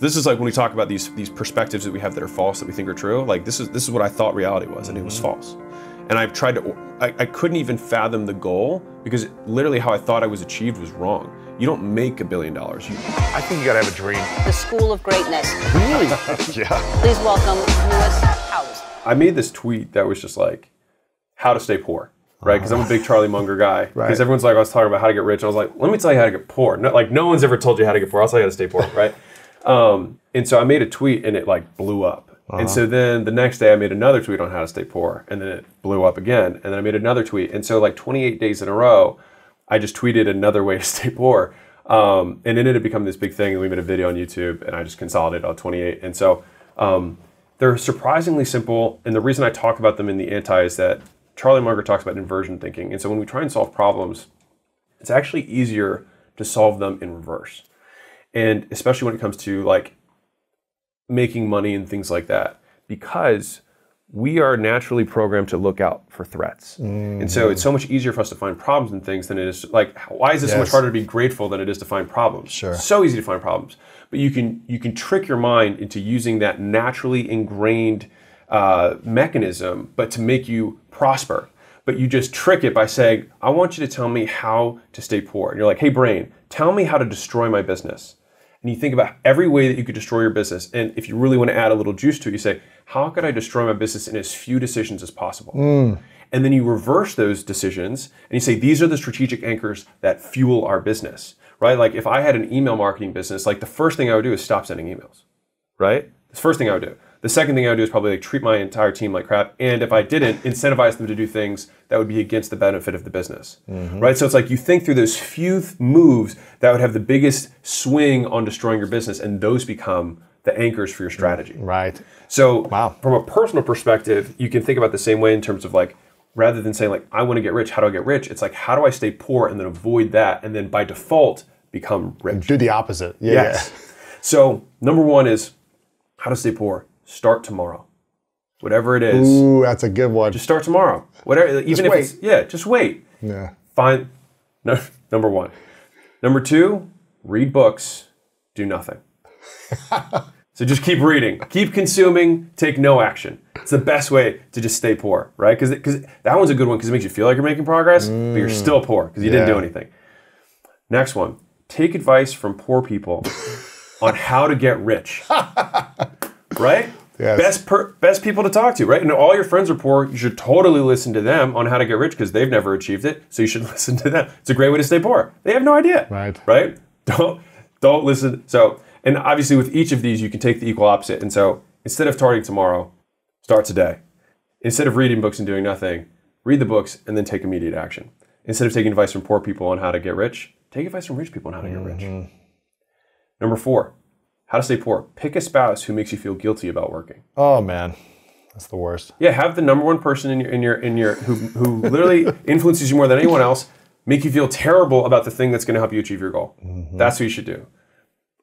This is like when we talk about these perspectives that we have that are false, that we think are true. Like this is what I thought reality was, and it was false. And I've tried to, I couldn't even fathom the goal because literally how I thought I was achieved was wrong. You don't make $1 billion. I think you gotta have a dream. The School of Greatness. Really? Yeah. Please welcome Lewis Howes. I made this tweet that was just like, how to stay poor, right? Because I'm a big Charlie Munger guy. Because everyone's like, I was talking about how to get rich. And I was like, let me tell you how to get poor. No, like no one's ever told you how to get poor. I'll tell you how to stay poor, right? And so I made a tweet and it like blew up. And so then the next day I made another tweet on how to stay poor, and then it blew up again. And then I made another tweet. And so like 28 days in a row, I just tweeted another way to stay poor. And it ended up becoming this big thing, and we made a video on YouTube, and I just consolidated all 28. And so they're surprisingly simple. And the reason I talk about them in the anti is that Charlie Munger talks about inversion thinking. And so when we try and solve problems, it's actually easier to solve them in reverse. And especially when it comes to like making money and things like that, because we are naturally programmed to look out for threats. And so it's so much easier for us to find problems and things than it is, like, why is it so much harder to be grateful than it is to find problems? Sure. So easy to find problems. But you can trick your mind into using that naturally ingrained mechanism, but to make you prosper. But you just trick it by saying, I want you to tell me how to stay poor. And you're like, hey brain, tell me how to destroy my business. And you think about every way that you could destroy your business. And if you really want to add a little juice to it, you say, how could I destroy my business in as few decisions as possible? And then you reverse those decisions and you say, these are the strategic anchors that fuel our business, right? Like if I had an email marketing business, like the first thing I would do is stop sending emails, right? The first thing I would do. The second thing I would do is probably like treat my entire team like crap. And if I didn't, incentivize them to do things that would be against the benefit of the business, right? So it's like you think through those few moves that would have the biggest swing on destroying your business, and those become the anchors for your strategy. Right. So from a personal perspective, you can think about the same way in terms of like, rather than saying like, I want to get rich, how do I get rich? It's like, how do I stay poor and then avoid that? And then by default, become rich. Do the opposite. Yes. So number one is how to stay poor. Start tomorrow. Whatever it is. Ooh, that's a good one. Just start tomorrow. Whatever, even if it's, just wait. Yeah. Find, number one. Number two, read books, do nothing. So just keep reading, keep consuming, take no action. It's the best way to just stay poor, right? Because that one's a good one because it makes you feel like you're making progress, but you're still poor because you didn't do anything. Next one, take advice from poor people on how to get rich, right? Yes. Best people to talk to, right? And all your friends are poor. You should totally listen to them on how to get rich because they've never achieved it. So you should listen to them. It's a great way to stay poor. They have no idea, right? Don't listen. So, and obviously with each of these, you can take the equal opposite. And so instead of starting tomorrow, start today. Instead of reading books and doing nothing, read the books and then take immediate action. Instead of taking advice from poor people on how to get rich, take advice from rich people on how to get rich. Number four, how to stay poor. Pick a spouse who makes you feel guilty about working. Oh man, that's the worst. Yeah, have the number one person in your who literally influences you more than anyone else make you feel terrible about the thing that's going to help you achieve your goal. That's what you should do.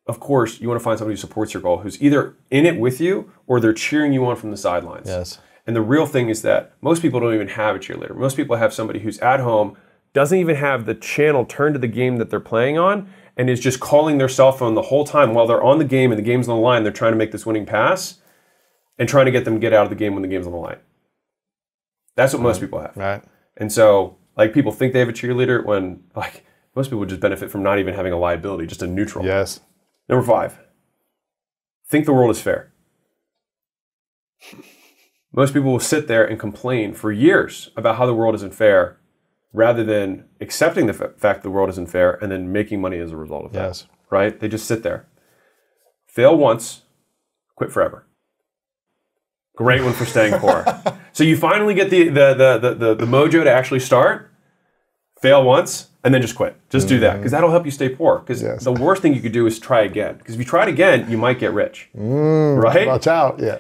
Of course, you want to find somebody who supports your goal, who's either in it with you or they're cheering you on from the sidelines. Yes. And the real thing is that most people don't even have a cheerleader. Most people have somebody who's at home, doesn't even have the channel turned to the game that they're playing on, and is just calling their cell phone the whole time while they're on the game and the game's on the line. They're trying to make this winning pass and trying to get them to get out of the game when the game's on the line. That's what most people have. Right. And so, like, people think they have a cheerleader when, like, most people just benefit from not even having a liability, just a neutral. Yes. Number five, think the world is fair. Most people will sit there and complain for years about how the world isn't fair, rather than accepting the fact the world isn't fair and then making money as a result of that. Yes. Right? They just sit there. Fail once, quit forever. Great one for staying poor. So you finally get the mojo to actually start, fail once, and then just quit. Just do that, because that'll help you stay poor. Because the worst thing you could do is try again. Because if you try it again, you might get rich. Right? Watch out. Yeah.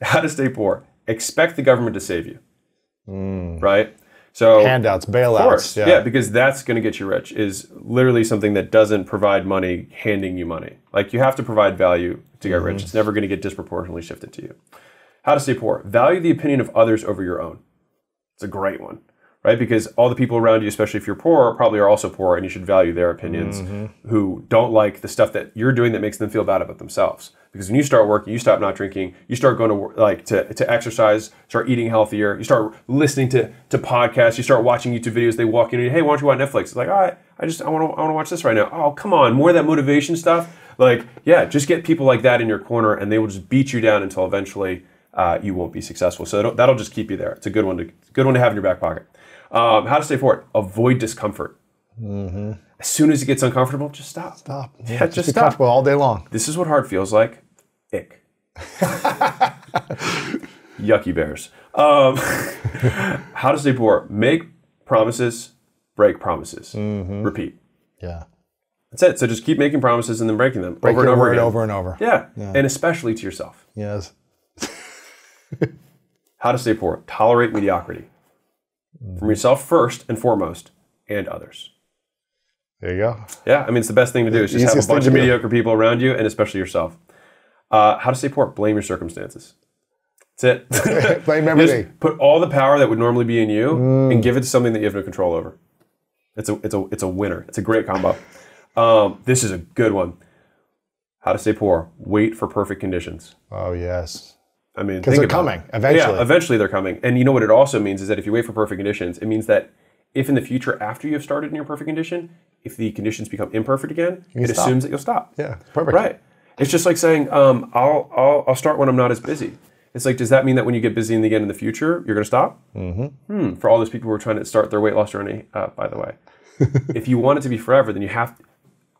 How to stay poor. Expect the government to save you. Right? So handouts, bailouts. Of course, yeah, because that's going to get you rich, is literally something that doesn't provide money handing you money. Like, you have to provide value to get rich. It's never going to get disproportionately shifted to you. How to stay poor. Value the opinion of others over your own. It's a great one, right? Because all the people around you, especially if you're poor, probably are also poor, and you should value their opinions, who don't like the stuff that you're doing that makes them feel bad about themselves. Because when you start working, you stop not drinking, you start going to work, like to exercise, start eating healthier, you start listening to podcasts, you start watching YouTube videos. They walk in and, hey, why don't you watch Netflix? It's like, all right, I want to watch this right now. Oh, come on, more of that motivation stuff. Like, yeah, just get people like that in your corner, and they will just beat you down until eventually you won't be successul. So that'll just keep you there. It's a good one to have in your back pocket. How to stay forward? Avoid discomfort. As soon as it gets uncomfortable, just stop. Stop. Yeah, just be stop. comfortable all day long. This is what hard feels like. Ick. Yucky bears. How to stay poor? Make promises, break promises. Repeat. Yeah. That's it. So just keep making promises and then breaking them Break over and your over word again. over and over. Yeah. And especially to yourself. Yes. How to stay poor? Tolerate mediocrity. From yourself first and foremost, and others. There you go. Yeah, I mean, it's the best thing to do is just have a bunch of mediocre people around you, and especially yourself. How to stay poor? Blame your circumstances. That's it. Blame everything. Just put all the power that would normally be in you and give it to something that you have no control over. It's a winner. It's a great combo. This is a good one. How to stay poor? Wait for perfect conditions. Oh, yes. I mean, because they're coming eventually. Yeah, eventually they're coming. And you know what it also means is that if you wait for perfect conditions, it means that if in the future, after you have started in your perfect condition, if the conditions become imperfect again, it assumes that you'll stop. Yeah, perfect. Right. It's just like saying, I'll start when I'm not as busy. It's like, does that mean that when you get busy again in the future, you're going to stop? For all those people who are trying to start their weight loss journey, by the way. If you want it to be forever, then you have to.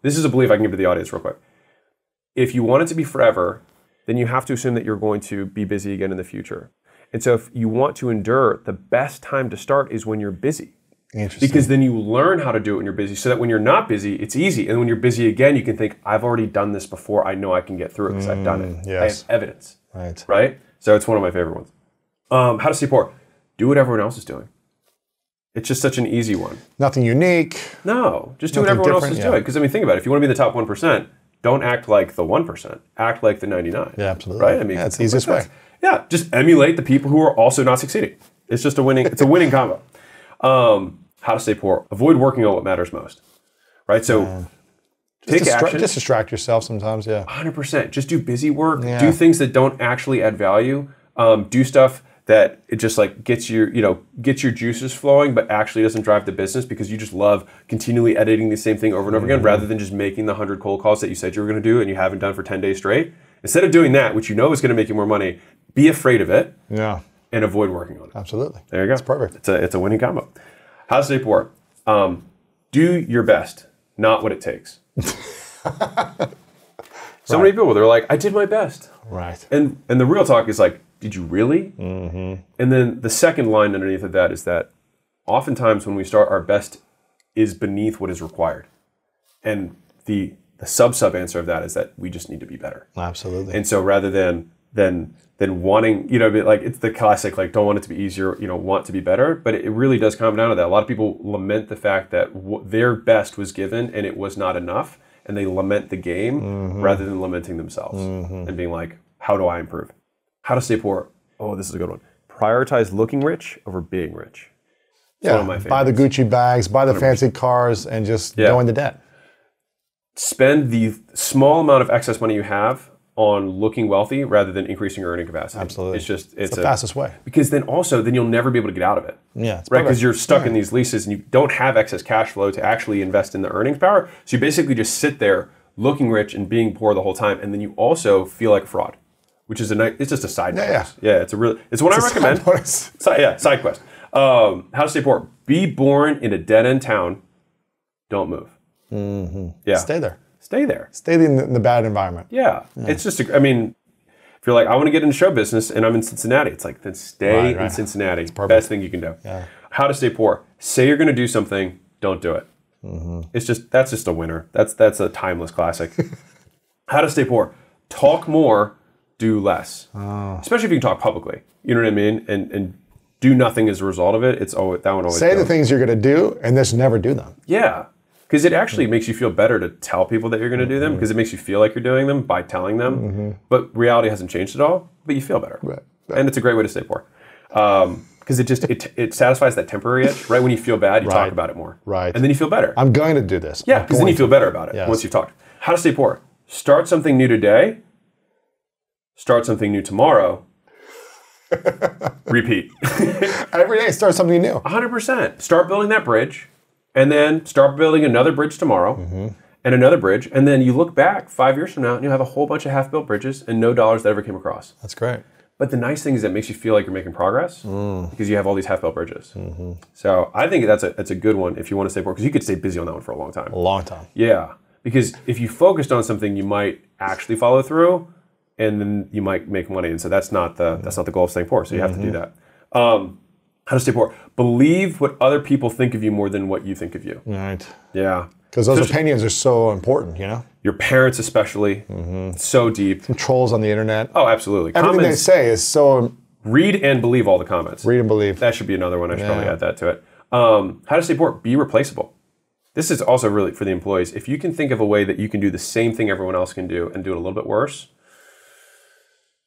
This is a belief I can give to the audience real quick. If you want it to be forever, then you have to assume that you're going to be busy again in the future. And so if you want to endure, the best time to start is when you're busy. Interesting. Because then you learn how to do it when you're busy, so that when you're not busy, it's easy. And when you're busy again, you can think, I've already done this before. I know I can get through it because I've done it. Yes. I have evidence. Right. So it's one of my favorite ones. How to stay poor? Do what everyone else is doing. It's just such an easy one. Nothing unique. No, just do what everyone else is doing. Because I mean, think about it. If you want to be in the top 1%, don't act like the 1%. Act like the 99. Yeah, absolutely. Right? I mean, that's the easiest way. Yeah, just emulate the people who are also not succeeding. It's just a winning. It's a winning combo. How to stay poor? Avoid working on what matters most. Right. So take action. Just distract yourself sometimes. Yeah. 100%. Just do busy work. Yeah. Do things that don't actually add value. Do stuff that it just like gets your juices flowing, but actually doesn't drive the business because you just love continually editing the same thing over and over again, rather than just making the 100 cold calls that you said you were going to do and you haven't done for 10 days straight. Instead of doing that, which you know is going to make you more money, be afraid of it. Yeah. And avoid working on it. Absolutely. There you go. It's perfect. It's a winning combo. How to stay poor? Do your best, not what it takes. So many people, they're like, I did my best. Right. And the real talk is like, did you really? And then the second line underneath of that is that oftentimes when we start, our best is beneath what is required. And the sub answer of that is that we just need to be better. Absolutely. And so rather than wanting, like it's the classic, like don't want it to be easier, want to be better, but it really does come down to that. A lot of people lament the fact that their best was given and it was not enough, and they lament the game rather than lamenting themselves and being like, how do I improve? How to stay poor? Oh, this is a good one. Prioritize looking rich over being rich. It's one of my favorites. Buy the Gucci bags, buy the 100%. Fancy cars, and just go into debt. Spend the small amount of excess money you have on looking wealthy rather than increasing your earning capacity. Absolutely. It's the fastest way. Because then you'll never be able to get out of it. Yeah. Right? Because you're stuck in these leases and you don't have excess cash flow to actually invest in the earnings power. So you basically just sit there looking rich and being poor the whole time. And then you also feel like a fraud, which is it's just a side quest. Yeah. It's one I recommend. Side quest. How to stay poor? Be born in a dead end town. Don't move. Yeah. Stay there. Stay there. Stay in the bad environment. Yeah. It's just, if you're like, I want to get into show business and I'm in Cincinnati, it's like, then stay in Cincinnati. It's best thing you can do. Yeah. How to stay poor? Say you're going to do something, don't do it. That's just a winner. That's a timeless classic. How to stay poor? Talk more, do less. Especially if you can talk publicly. You know what I mean? And do nothing as a result of it. That one always say goes. The things you're going to do and just never do them. Yeah. Because it actually makes you feel better to tell people that you're going to do them, because it makes you feel like you're doing them by telling them. But reality hasn't changed at all, but you feel better. Right. And it's a great way to stay poor. Because because it satisfies that temporary itch. Right when you feel bad, you talk about it more. Right. And then you feel better. I'm going to do this. Yeah, because then you feel better about it once you've talked. How to stay poor. Start something new today. Start something new tomorrow. Repeat. Every day, start something new. 100%. Start building that bridge, and then start building another bridge tomorrow, and another bridge, and then you look back 5 years from now, and you'll have a whole bunch of half-built bridges and no dollars that ever came across. That's great. But the nice thing is it makes you feel like you're making progress because you have all these half-built bridges. So I think that's a good one if you want to stay poor, because you could stay busy on that one for a long time. A long time. Yeah, because if you focused on something, you might actually follow through, and then you might make money. And so that's not the goal of staying poor. So you have to do that. How to stay poor? Believe what other people think of you more than what you think of you. Right. Yeah. Because those opinions are so important, you know? Your parents especially, so deep. Trolls on the internet. Oh, absolutely. Everything they say is so... Read and believe all the comments. Read and believe. That should be another one. I should probably add that to it. How to stay poor? Be replaceable. This is also really for the employees. If you can think of a way that you can do the same thing everyone else can do and do it a little bit worse,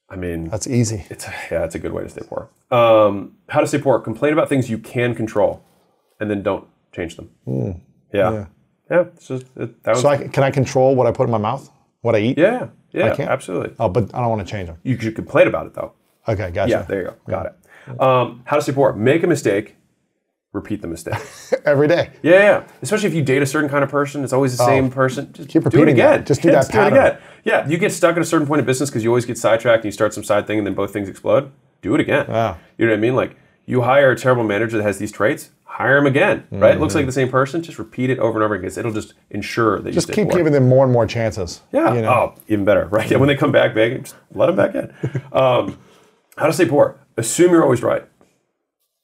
I mean... That's easy. It's a good way to stay poor. How to stay poor? Complain about things you can control and then don't change them. Yeah. It's just, can I control what I put in my mouth? What I eat? Yeah, I can? Absolutely. Oh, but I don't want to change them. You should complain about it, though. Okay, gotcha. Yeah, there you go. Got it. How to stay poor? Make a mistake, repeat the mistake. Every day. Yeah. Especially if you date a certain kind of person, it's always the same person. Just keep repeating do it again. That. Just do that pattern. Do it again. Yeah, you get stuck at a certain point of business because you always get sidetracked and you start some side thing and then both things explode. Do it again. Wow. You know what I mean? Like, you hire a terrible manager that has these traits, hire him again, right? It looks like the same person, just repeat it over and over again. It'll just ensure that you just stay keep poor. giving them more and more chances. Yeah. You know? Oh, even better, right? Yeah, when they come back begging, just let them back in. How to stay poor? Assume you're always right.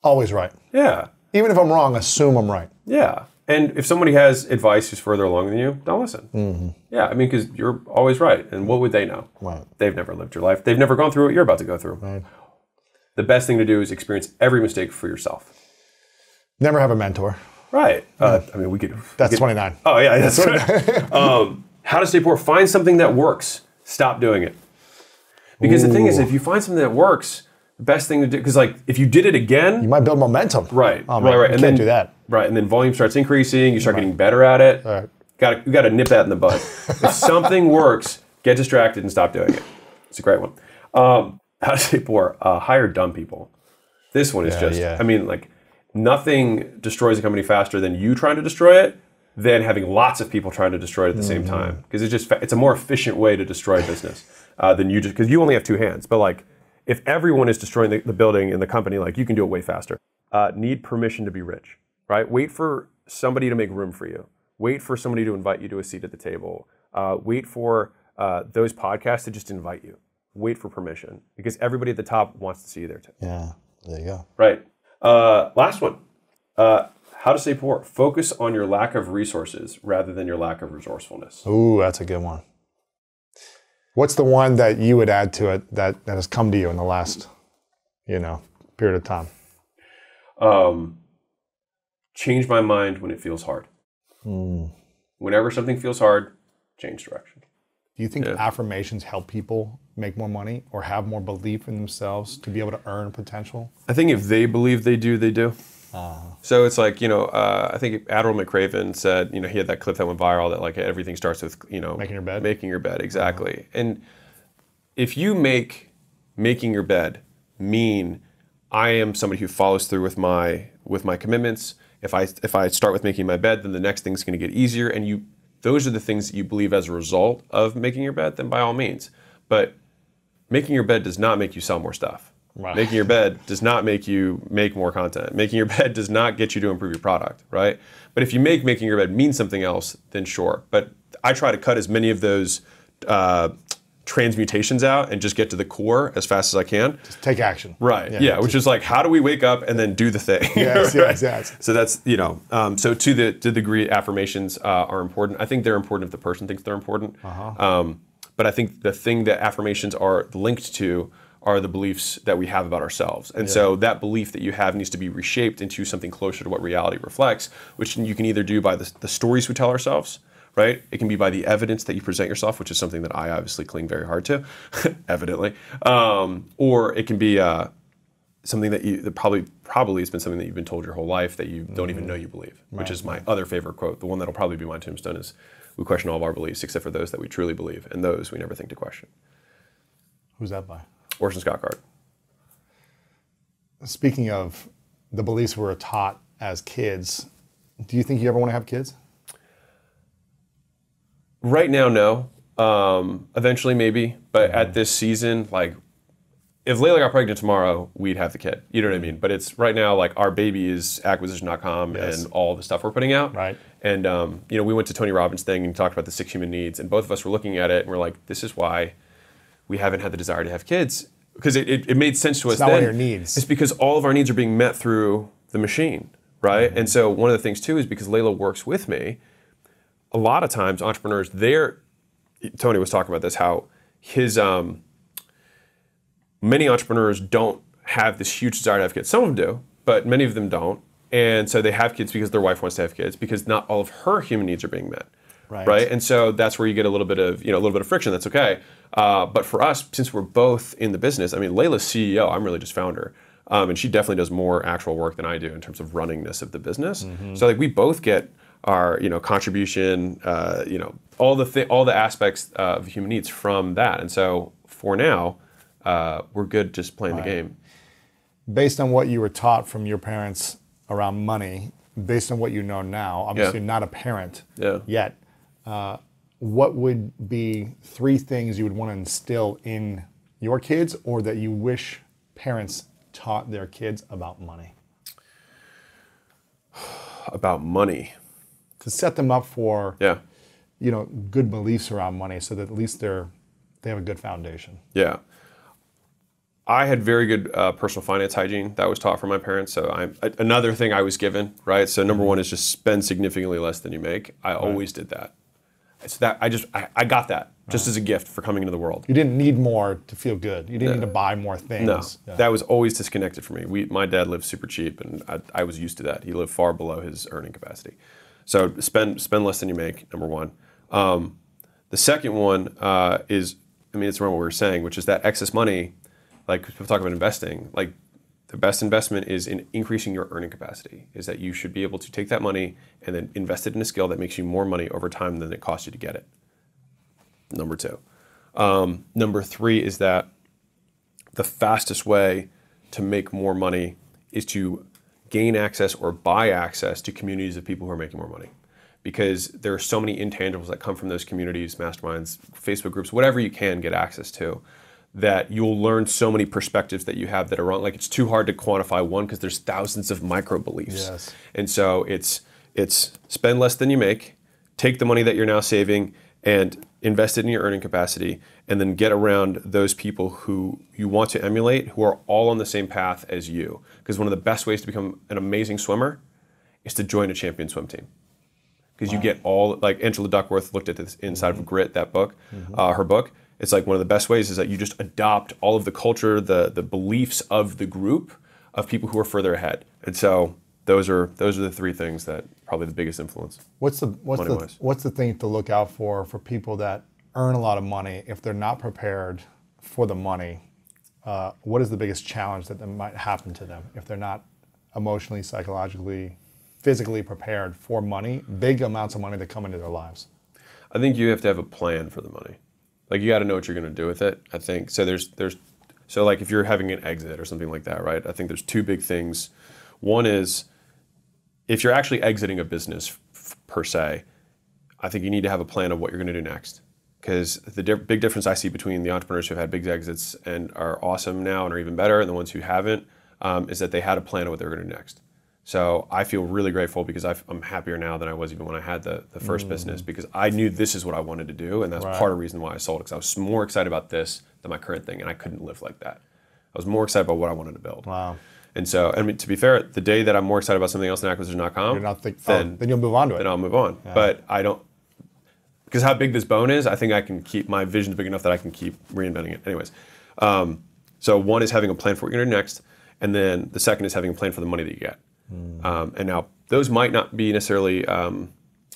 Always right. Yeah. Even if I'm wrong, assume I'm right. Yeah. And if somebody has advice who's further along than you, don't listen. Yeah, I mean, because you're always right. And what would they know? Right. They've never lived your life. They've never gone through what you're about to go through. Right. The best thing to do is experience every mistake for yourself. Never have a mentor. Right. I mean, we could... That's 29. Oh, yeah, that's right. How to stay poor? Find something that works. Stop doing it. Because the thing is, if you find something that works, the best thing to do... Because, like, if you did it again... You might build momentum. Right. Oh, man, right. You can't do that. Right, and then volume starts increasing. You start getting better at it. Right. You got to nip that in the bud. If something works, get distracted and stop doing it. It's a great one. How to stay poor? Hire dumb people. This one is I mean, like, nothing destroys a company faster than you trying to destroy it than having lots of people trying to destroy it at the same time. Because it's a more efficient way to destroy business than you just, because you only have two hands. But, like, if everyone is destroying the building and the company, like, you can do it way faster. Need permission to be rich, right? Wait for somebody to make room for you. Wait for somebody to invite you to a seat at the table. Wait for those podcasts to just invite you. Wait for permission, because everybody at the top wants to see you there too. Yeah, there you go. Right. Last one. How to stay poor. Focus on your lack of resources rather than your lack of resourcefulness. Ooh, that's a good one. What's the one that you would add to it that has come to you in the last, period of time? Change my mind when it feels hard. Whenever something feels hard, change direction. Do you think affirmations help people make more money or have more belief in themselves to be able to earn potential? I think if they believe they do, they do. So it's like, I think Admiral McRaven said, he had that clip that went viral that, like, everything starts with, making your bed. Making your bed, exactly. And if you make making your bed mean I am somebody who follows through with my commitments, if I start with making my bed, then the next thing's going to get easier, and those are the things that you believe as a result of making your bed, then by all means. But making your bed does not make you sell more stuff. Right. Making your bed does not make you make more content. Making your bed does not get you to improve your product, right? But if you make making your bed mean something else, then sure. But I try to cut as many of those transmutations out and just get to the core as fast as I can. Just take action. Right, yeah, which is like, how do we wake up and then do the thing? Yes, right? yes. So that's, so to the degree affirmations are important. I think they're important if the person thinks they're important. But I think the thing that affirmations are linked to are the beliefs that we have about ourselves. And so that belief that you have needs to be reshaped into something closer to what reality reflects, which you can either do by the stories we tell ourselves, right? It can be by the evidence that you present yourself, which is something that I obviously cling very hard to, evidently. Or it can be something that probably has been something that you've been told your whole life that you don't even know you believe, which is my other favorite quote. The one that'll probably be my tombstone is, "We question all of our beliefs except for those that we truly believe, and those we never think to question." Who's that by? Orson Scott Card. Speaking of the beliefs we were taught as kids, do you think you ever want to have kids? Right now, no. Eventually, maybe. But at this season, like, if Layla got pregnant tomorrow, we'd have the kid. You know what I mean? But it's right now, like, our baby is acquisition.com and all the stuff we're putting out. Right. And, we went to Tony Robbins' thing and talked about the 6 human needs. And both of us were looking at it and we're like, this is why we haven't had the desire to have kids. Because it made sense to us then. It's not one of your needs. It's because all of our needs are being met through the machine, right? And so one of the things, too, is because Layla works with me, a lot of times entrepreneurs, Tony was talking about this, how many entrepreneurs don't have this huge desire to have kids. Some of them do, but many of them don't. And so they have kids because their wife wants to have kids, because not all of her human needs are being met. Right. And so that's where you get a little bit of friction. That's okay. But for us, since we're both in the business, I mean, Layla's CEO, I'm really just founder. And she definitely does more actual work than I do in terms of runningness of the business. So like we both get our contribution, all the aspects of human needs from that. And so for now, we're good just playing the game. Based on what you were taught from your parents around money, based on what you know now, obviously not a parent yet, what would be 3 things you would want to instill in your kids, or that you wish parents taught their kids about money? About money. To set them up for good beliefs around money, so that at least they have a good foundation. Yeah. I had very good personal finance hygiene that was taught from my parents. So another thing I was given, right? So number 1 is just spend significantly less than you make. I always did that. It's that I got that just as a gift for coming into the world. You didn't need more to feel good. You didn't need to buy more things. No, that was always disconnected from me. My dad lived super cheap, and I was used to that. He lived far below his earning capacity. So spend less than you make, number 1. The second one is, it's around what we were saying, which is that excess money, like people talk about investing, like the best investment is in increasing your earning capacity, is that you should be able to take that money and then invest it in a skill that makes you more money over time than it costs you to get it. Number 2. Number 3 is that the fastest way to make more money is to gain access or buy access to communities of people who are making more money. Because there are so many intangibles that come from those communities, masterminds, Facebook groups, whatever you can get access to, that you'll learn so many perspectives that you have that are wrong. Like, it's too hard to quantify one because there's thousands of micro beliefs. Yes. And so it's spend less than you make, take the money that you're now saving and invest it in your earning capacity, and then get around those people who you want to emulate, who are all on the same path as you. Because one of the best ways to become an amazing swimmer is to join a champion swim team. Because you get all, like Angela Duckworth looked at this inside of Grit, that book, her book. It's like one of the best ways is that you just adopt all of the culture, the beliefs of the group of people who are further ahead. And so those are the 3 things that probably the biggest influence. What's the thing to look out for people that earn a lot of money if they're not prepared for the money? What is the biggest challenge that might happen to them if they're not emotionally, psychologically, physically prepared for money, big amounts of money that come into their lives? I think you have to have a plan for the money. Like, you got to know what you're going to do with it, I think. So so like if you're having an exit or something like that, right? I think there's 2 big things. One is, if you're actually exiting a business per se, I think you need to have a plan of what you're going to do next. Because the big difference I see between the entrepreneurs who have had big exits and are awesome now and are even better, and the ones who haven't, is that they had a plan of what they were going to do next. So I feel really grateful because I'm happier now than I was even when I had the first business, because I knew this is what I wanted to do, and that's part of the reason why I sold it, because I was more excited about this than my current thing, and I couldn't live like that. I was more excited about what I wanted to build. Wow. And so, to be fair, the day that I'm more excited about something else than acquisition.com, then you'll move on to it. Then I'll move on. Yeah. But I don't, because how big this bone is, I think I can keep, my vision's big enough that I can keep reinventing it. Anyways, so one is having a plan for what you're going to do next, and then the second is having a plan for the money that you get. And now those might not be necessarily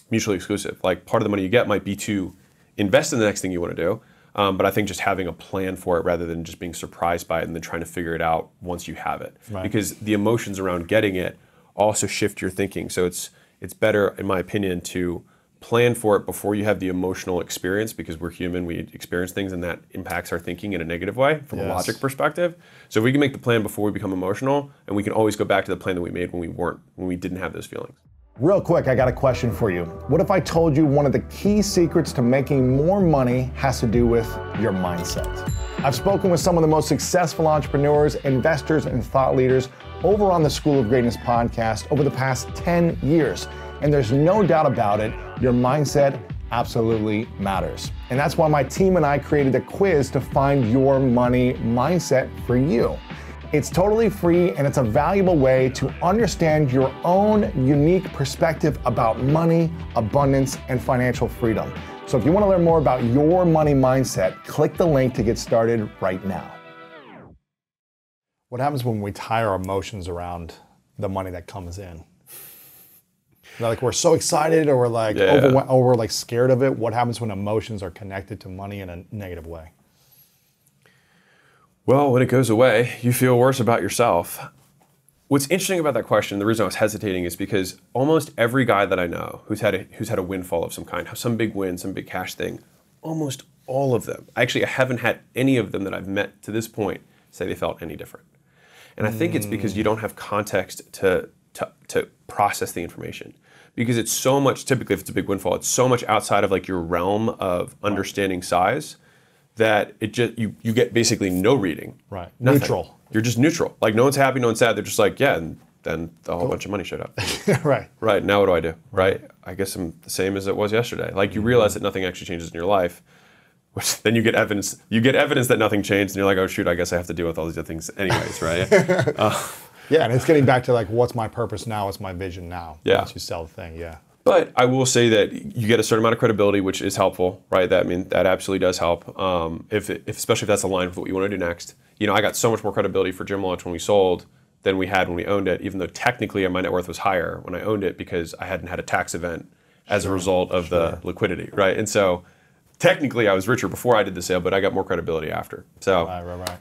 mutually exclusive. Like, part of the money you get might be to invest in the next thing you want to do. But I think just having a plan for it rather than just being surprised by it and then trying to figure it out once you have it. Right. Because the emotions around getting it also shift your thinking. So it's better, in my opinion, to plan for it before you have the emotional experience, because we're human, we experience things, and that impacts our thinking in a negative way from a logic perspective. So if we can make the plan before we become emotional, and we can always go back to the plan that we made when we didn't have those feelings. Real quick, I got a question for you. What if I told you one of the key secrets to making more money has to do with your mindset? I've spoken with some of the most successful entrepreneurs, investors, and thought leaders over on the School of Greatness podcast over the past 10 years. And there's no doubt about it, your mindset absolutely matters. And that's why my team and I created a quiz to find your money mindset for you. It's totally free, and it's a valuable way to understand your own unique perspective about money, abundance, and financial freedom. So if you want to learn more about your money mindset, click the link to get started right now. What happens when we tie our emotions around the money that comes in? Like we're so excited, or we're like overwhelmed, or we're like scared of it. What happens when emotions are connected to money in a negative way? Well, when it goes away, you feel worse about yourself. What's interesting about that question, the reason I was hesitating, is because almost every guy that I know who's had a windfall of some kind, some big win, some big cash thing, almost all of them, I haven't had any of them that I've met to this point say they felt any different. And I think it's because you don't have context to process the information. Because it's so much, typically if it's a big windfall, it's so much outside of like your realm of understanding size that it just you get basically no reading. Right. Nothing. Neutral. You're just neutral. Like no one's happy, no one's sad. They're just like, yeah, and then a whole bunch of money showed up. Right. Right. Now what do I do? Right. I guess I'm the same as it was yesterday. Like you realize that nothing actually changes in your life, which then you get evidence. You get evidence that nothing changed, and you're like, oh shoot, I guess I have to deal with all these other things anyways, right? Yeah, and it's getting back to like, what's my purpose now? What's my vision now? Yeah. Once you sell the thing, yeah. But I will say that you get a certain amount of credibility, which is helpful, right? That absolutely does help. Especially if that's aligned with what you want to do next. You know, I got so much more credibility for Gym Launch when we sold than we had when we owned it, even though technically my net worth was higher when I owned it because I hadn't had a tax event as a result of the liquidity, right? And so technically I was richer before I did the sale, but I got more credibility after. So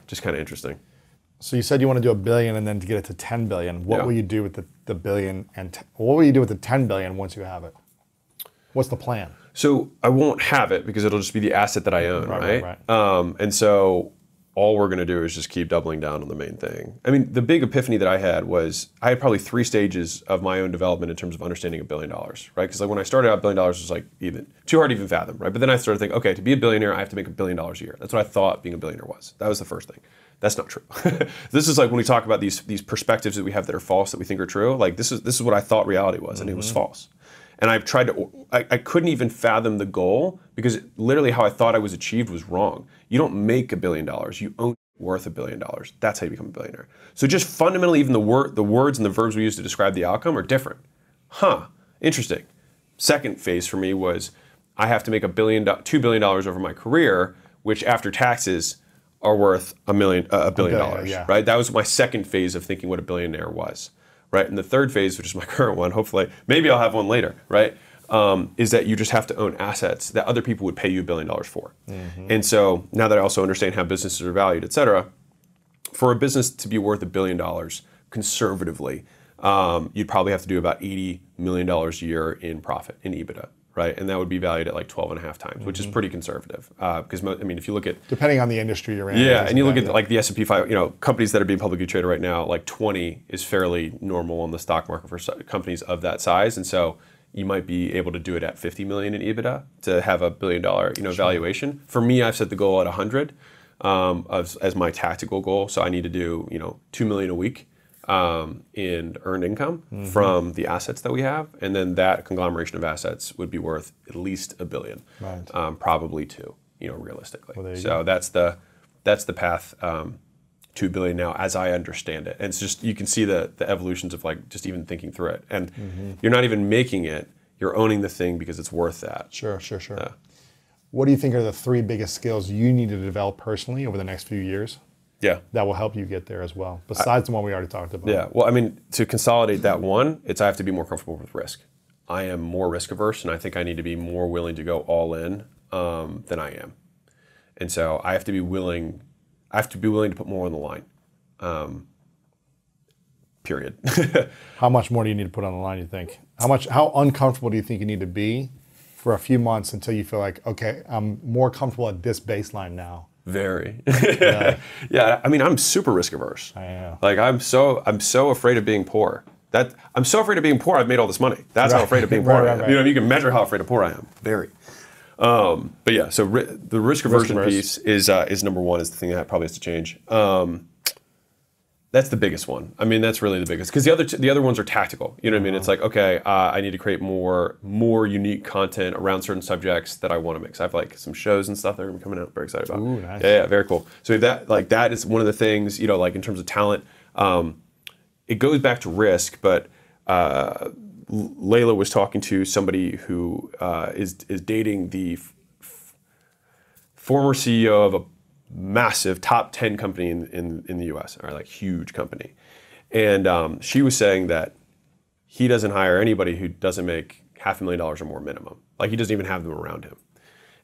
just kind of interesting. So you said you want to do $1 billion and then to get it to 10 billion. What will you do with the billion and what will you do with the 10 billion once you have it? What's the plan? So I won't have it because it'll just be the asset that I own, right? And so all we're going to do is just keep doubling down on the main thing. I mean, the big epiphany that I had was I had probably 3 stages of my own development in terms of understanding $1 billion, right? Because like when I started out, $1 billion was like even too hard to even fathom, right? But then I started thinking, okay, to be a billionaire, I have to make $1 billion a year. That's what I thought being a billionaire was. That was the first thing. That's not true. This is like when we talk about these perspectives that we have that are false that we think are true. Like this is what I thought reality was, and it was false. And I've tried to, I couldn't even fathom the goal because literally how I thought I was achieved was wrong. You don't make $1 billion, you own worth $1 billion. That's how you become a billionaire. So just fundamentally, even the words and the verbs we use to describe the outcome are different. Huh, interesting. Second phase for me was I have to make $2 billion over my career, which after taxes are worth $1 billion, yeah. Right? That was my second phase of thinking what a billionaire was, right? And the third phase, which is my current one, hopefully, maybe I'll have one later, right? Is that you just have to own assets that other people would pay you $1 billion for. And so now that I also understand how businesses are valued, et cetera, for a business to be worth $1 billion conservatively, you'd probably have to do about $80 million a year in profit, in EBITDA. Right, and that would be valued at like 12.5 times, which is pretty conservative. Because I mean, if you look at depending on the industry you're in, and you look at like the S&P 500, companies that are being publicly traded right now, like 20 is fairly normal on the stock market for companies of that size, and so you might be able to do it at 50 million in EBITDA to have $1 billion, valuation. For me, I've set the goal at 100 as my tactical goal. So I need to do 2 million a week. In earned income from the assets that we have, and then that conglomeration of assets would be worth at least $1 billion, probably 2, realistically. Well, so that's the path to $1 billion now, as I understand it. And it's just you can see the evolutions of like just even thinking through it, and you're not even making it; you're owning the thing because it's worth that. Sure. What do you think are the 3 biggest skills you need to develop personally over the next few years? Yeah, that will help you get there as well, besides the one we already talked about. Yeah, well, I mean, to consolidate that one, I have to be more comfortable with risk. I am more risk averse, and I think I need to be more willing to go all in than I am. And so I have to be willing to put more on the line. Period. How much more do you need to put on the line, you think? How uncomfortable do you think you need to be for a few months until you feel like, okay, I'm more comfortable at this baseline now? Very. Yeah. I mean, I'm super risk averse. I am. Like I'm so afraid of being poor. I'm so afraid of being poor. I've made all this money. That's how afraid of being poor I am. You know, you can measure how afraid of poor I am. Very. But yeah, so the risk aversion piece is number one. Is the thing that probably has to change. That's the biggest one. I mean, that's really the biggest, because the other ones are tactical. You know what I mean? It's like, okay, I need to create more unique content around certain subjects that I want to make. So I have like some shows and stuff that are gonna be coming out. Very excited about. Ooh, nice. Yeah, very cool. So that is one of the things, you know, like in terms of talent. It goes back to risk, but Layla was talking to somebody who is dating the former CEO of a massive top 10 company in the US, or like huge company. And she was saying that he doesn't hire anybody who doesn't make $500,000 or more minimum. Like he doesn't even have them around him.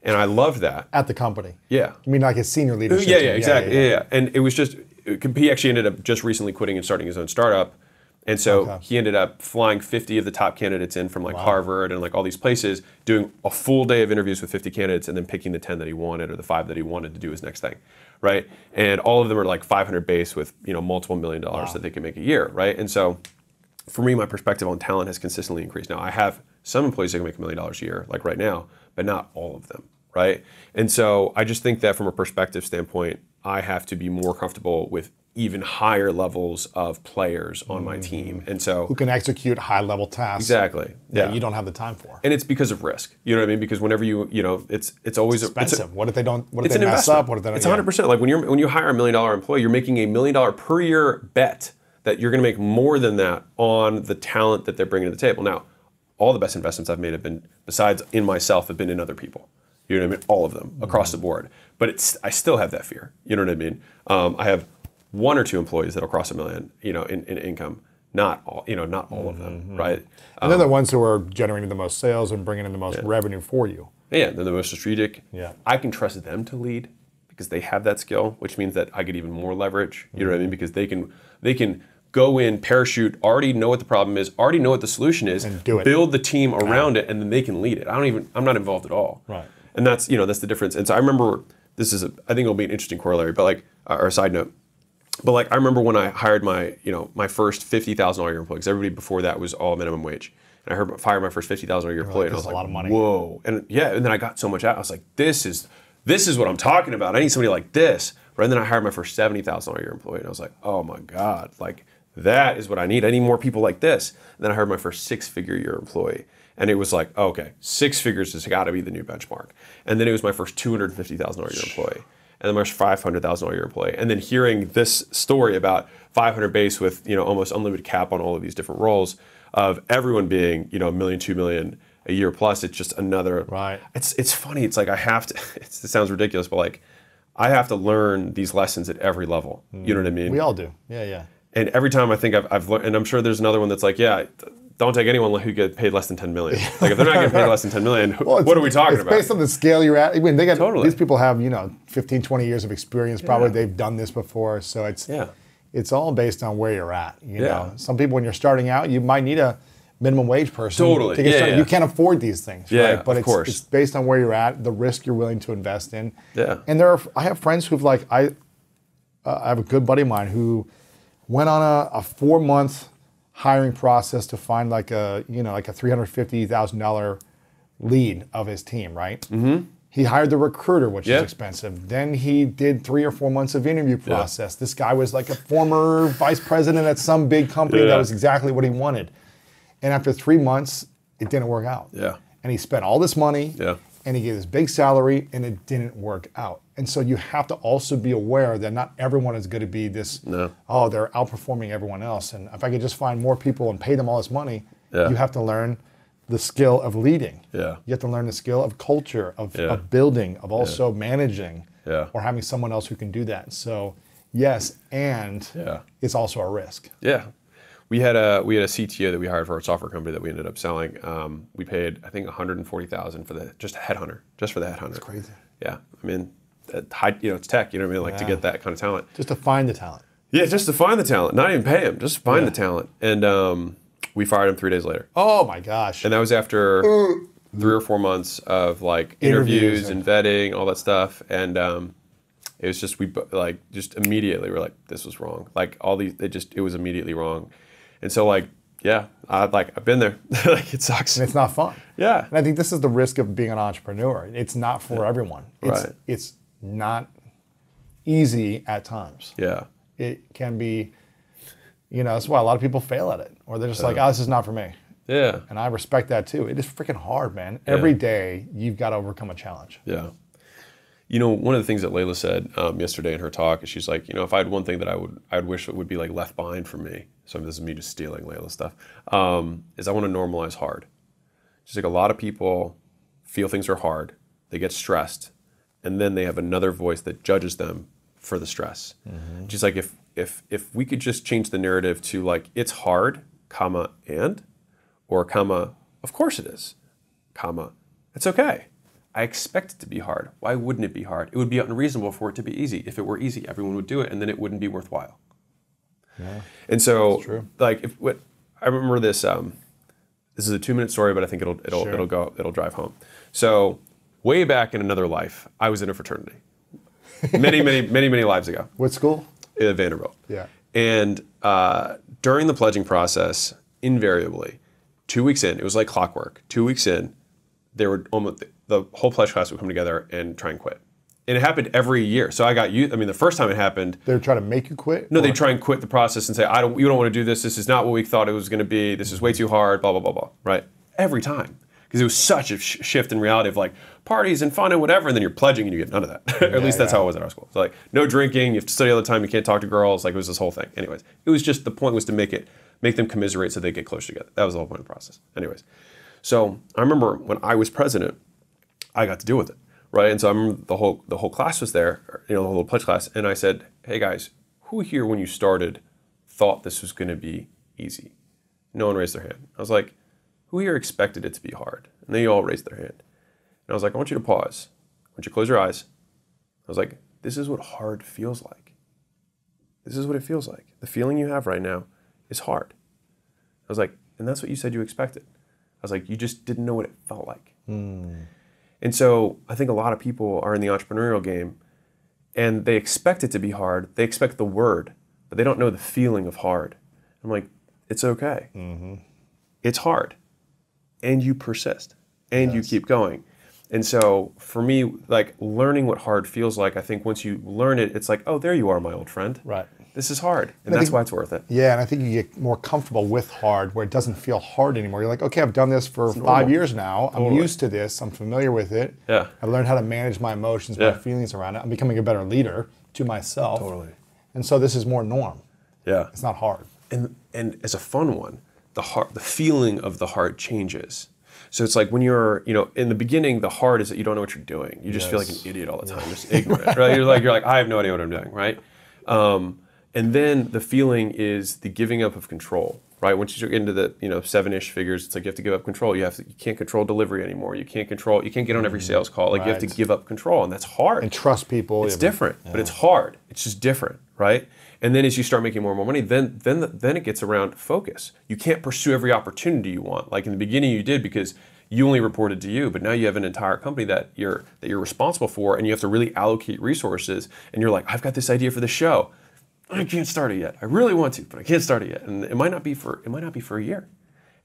And I love that. At the company? Yeah. You mean like his senior leadership? Yeah, exactly. Yeah. And it was just, he actually ended up just recently quitting and starting his own startup. And so he ended up flying 50 of the top candidates in from like Harvard and like all these places, doing a full day of interviews with 50 candidates, and then picking the 10 that he wanted or the 5 that he wanted to do his next thing, right? And all of them are like 500 base with, you know, multiple $1 million that they can make a year, right? And so for me, my perspective on talent has consistently increased. Now I have some employees that can make $1 million a year, like right now, but not all of them, right? And so I just think that from a perspective standpoint, I have to be more comfortable with even higher levels of players on my team. And so who can execute high level tasks. Exactly. That you don't have the time for. And it's because of risk. You know what I mean? Because whenever it's always expensive. What if they don't, what if it's they an mess investment. up? What if they don't? It's 100%. Like when you hire $1 million employee, you're making $1 million per year bet that you're going to make more than that on the talent that they're bringing to the table. Now, all the best investments I've made have been, besides in myself, have been in other people. You know what I mean? All of them across the board. But I still have that fear. You know what I mean? I have 1 or 2 employees that'll cross $1 million, you know, in income. Not all of them, right? And they're the ones who are generating the most sales and bringing in the most revenue for you. Yeah, they're the most strategic. Yeah. I can trust them to lead because they have that skill, which means that I get even more leverage. You know what I mean? Because they can go in, parachute, already know what the problem is, already know what the solution is, and do it. Build the team around it, and then they can lead it. I'm not involved at all. Right. And that's the difference. And so I remember, I think it'll be an interesting corollary, but like, or a side note. But like, I remember when I hired my first $50,000 a year employee, because everybody before that was all minimum wage. And I fired my first $50,000 a year employee, and I was like, a lot of money. Whoa. And yeah, and then I got so much out. I was like, this is what I'm talking about. I need somebody like this. Right? And then I hired my first $70,000 a year employee, and I was like, oh my God, like that is what I need. I need more people like this. And then I hired my first 6-figure year employee. And it was like, okay, 6 figures has got to be the new benchmark. And then it was my first $250,000 a year employee. And then my first $500,000 a year employee. And then hearing this story about 500 base with, you know, almost unlimited cap on all of these different roles of everyone being, you know, $1 million, $2 million a year plus, it's just another. Right. It's funny. It's like I have to, it sounds ridiculous, but like I have to learn these lessons at every level. You know what I mean? We all do. Yeah, yeah. And every time I think I've learned, and I'm sure there's another one that's like, yeah, don't take anyone who get paid less than $10 million. Like if they're not getting paid less than $10 million, what are we talking about? It's based on the scale you're at. I mean, Totally. These people have, you know, 15, 20 years of experience. Probably they've done this before. So it's all based on where you're at. You know, some people when you're starting out, you might need a minimum wage person. Totally. To get started. You can't afford these things. Yeah, right? But of course. It's based on where you're at, the risk you're willing to invest in. Yeah. And I have friends who've like, I have a good buddy of mine who went on a 4-month hiring process to find like a $350,000 lead of his team, right? Mm-hmm. He hired the recruiter, which is expensive. Then he did 3 or 4 months of interview process. This guy was like a former vice president at some big company. That was exactly what he wanted. And after 3 months, it didn't work out. Yeah. And he spent all this money. Yeah. And he gave this big salary, and it didn't work out. And so you have to also be aware that not everyone is going to be this, they're outperforming everyone else. And if I could just find more people and pay them all this money, you have to learn the skill of leading. Yeah. You have to learn the skill of culture, of building, of also managing, or having someone else who can do that. So yes, and it's also a risk. Yeah. We had a CTO that we hired for our software company that we ended up selling. We paid, I think, $140,000 for just a headhunter, just for the headhunter. That's crazy. Yeah, I mean, high, it's tech, you know what I mean? Like to get that kind of talent. Just to find the talent. Yeah, just to find the talent, not even pay him, just to find the talent. And we fired him 3 days later. Oh my gosh. And that was after 3 or 4 months of like interviews and vetting, all that stuff. And it was just, just immediately we're like, this was wrong. Like it was immediately wrong. And so like, yeah, I've been there. Like it sucks. And it's not fun. Yeah. And I think this is the risk of being an entrepreneur. It's not for everyone. It's not easy at times. Yeah. It can be, that's why a lot of people fail at it. Or they're just like, oh, this is not for me. Yeah. And I respect that too. It is freaking hard, man. Every day you've got to overcome a challenge. Yeah. One of the things that Layla said yesterday in her talk is she's like, if I had one thing that I would wish it would be like left behind for me. So this is me just stealing Layla's stuff. Is I want to normalize hard. She's like, a lot of people feel things are hard. They get stressed, and then they have another voice that judges them for the stress. Mm-hmm. She's like, if we could just change the narrative to like it's hard, comma and, or comma of course it is, comma it's okay. I expect it to be hard. Why wouldn't it be hard? It would be unreasonable for it to be easy. If it were easy, everyone would do it, and then it wouldn't be worthwhile. Yeah. And so, like, I remember this. This is a 2-minute story, but I think it'll drive home. So, way back in another life, I was in a fraternity, many lives ago. What school? Vanderbilt. Yeah. And during the pledging process, invariably, 2 weeks in, it was like clockwork. 2 weeks in, there would almost the whole pledge class would come together and try and quit. And it happened every year. So I got you. I mean, the first time it happened, they would try to make you quit. No, they try and quit the process and say, you don't want to do this. This is not what we thought it was going to be. This is way too hard. Blah blah blah blah. Right? Every time, because it was such a shift in reality of like parties and fun and whatever, and then you're pledging and you get none of that. Or at least that's how it was at our school. So like no drinking. You have to study all the time. You can't talk to girls. Like it was this whole thing. Anyways, it was just the point was to make them commiserate so they get closer together. That was the whole point of the process. Anyways, so I remember when I was president, I got to deal with it. Right, and so I remember the whole class was there, the whole pledge class, and I said, "Hey guys, who here when you started thought this was going to be easy?" No one raised their hand. I was like, "Who here expected it to be hard?" And they all raised their hand. And I was like, "I want you to pause. I want you to close your eyes." I was like, "This is what hard feels like. This is what it feels like. The feeling you have right now is hard." I was like, "And that's what you said you expected." I was like, "You just didn't know what it felt like." And so I think a lot of people are in the entrepreneurial game and they expect it to be hard. They expect the word, but they don't know the feeling of hard. I'm like, it's okay. Mm-hmm. It's hard. And you persist and you keep going. And so for me, like learning what hard feels like, I think once you learn it, it's like, oh, there you are, my old friend. Right. This is hard. And that's why it's worth it. Yeah, and I think you get more comfortable with hard where it doesn't feel hard anymore. You're like, okay, I've done this for 5 years now. I'm used to this. I'm familiar with it. Yeah. I learned how to manage my emotions, my feelings around it. I'm becoming a better leader to myself. Totally. And so this is more norm. Yeah. It's not hard. And as a fun one, the feeling of the hard changes. So it's like when you're, in the beginning, the hard is that you don't know what you're doing. You just feel like an idiot all the time. You're just ignorant, right? You're like, I have no idea what I'm doing, right? And then the feeling is the giving up of control, right? Once you get into the 7-ish figures, it's like you have to give up control. You can't control delivery anymore. You can't get on every sales call. Like you have to give up control, and that's hard. And trust people. It's different, but it's hard. It's just different, right? And then as you start making more and more money, then it gets around focus. You can't pursue every opportunity you want. Like in the beginning, you did because you only reported to you, but now you have an entire company that you're responsible for, and you have to really allocate resources. And you're like, I've got this idea for the show. I can't start it yet. I really want to, but I can't start it yet. And it might not be for a year.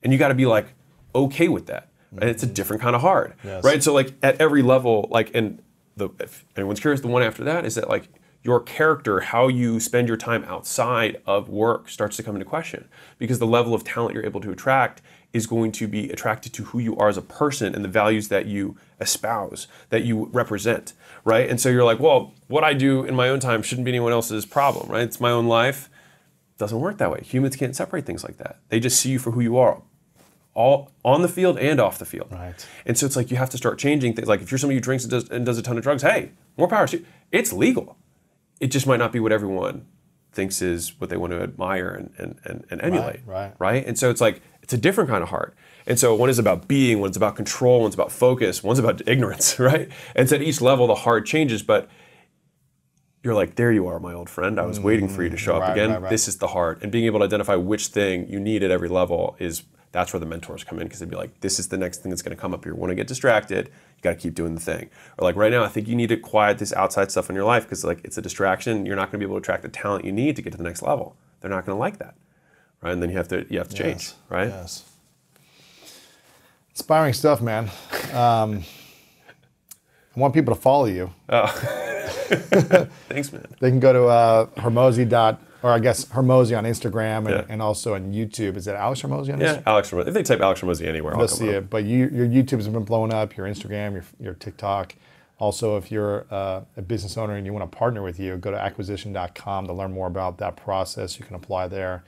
And you got to be like okay with that. Right? It's a different kind of hard, right? So like at every level, like if anyone's curious, the one after that is that like your character, how you spend your time outside of work starts to come into question because the level of talent you're able to attract is going to be attracted to who you are as a person and the values that you espouse, that you represent, right? And so you're like, well, what I do in my own time shouldn't be anyone else's problem, right? It's my own life. It doesn't work that way. Humans can't separate things like that. They just see you for who you are, all on the field and off the field. Right. And so it's like you have to start changing things. Like if you're somebody who drinks and does a ton of drugs, hey, more power to you. It's legal. It just might not be what everyone thinks is what they want to admire and emulate, right? And so it's like, it's a different kind of hard. And so one is about being, one's about control, one's about focus, one's about ignorance, right? And so at each level, the hard changes, but you're like, there you are, my old friend. I was waiting for you to show up again. Right. This is the heart. And being able to identify which thing you need at every level that's where the mentors come in, because they'd be like, this is the next thing that's going to come up. You want to get distracted, you got to keep doing the thing. Or like right now, I think you need to quiet this outside stuff in your life, because like it's a distraction. You're not going to be able to attract the talent you need to get to the next level. They're not going to like that, right? And then you have to change, right? Yes. Inspiring stuff, man. I want people to follow you. Oh. Thanks, man. They can go to Hormozi or I guess Hormozi on Instagram and also on YouTube. Is it Alex Hormozi on Instagram? Yeah, Alex Hormozi. If they type Alex Hormozi anywhere, they'll see it. But your YouTube's been blowing up, your Instagram, your TikTok. Also, if you're a business owner and you want to partner with you, go to acquisition.com to learn more about that process. You can apply there.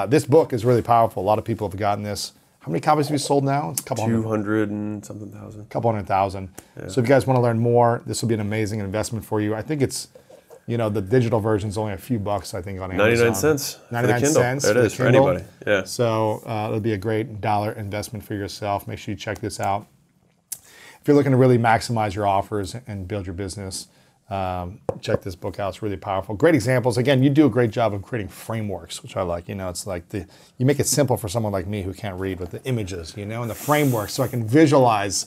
This book is really powerful. A lot of people have gotten this. How many copies have you sold now? It's a couple 200 and something thousand. A couple 100,000. Yeah. So if you guys want to learn more, this will be an amazing investment for you. I think it's, the digital version is only a few bucks, I think, on Amazon. 99 cents 99 for the Kindle. Cents There it is for anybody. Yeah. So it'll be a great dollar investment for yourself. Make sure you check this out. If you're looking to really maximize your offers and build your business, check this book out. It's really powerful. Great examples. Again, you do a great job of creating frameworks, which I like. It's like you make it simple for someone like me who can't read, with the images, and the framework, so I can visualize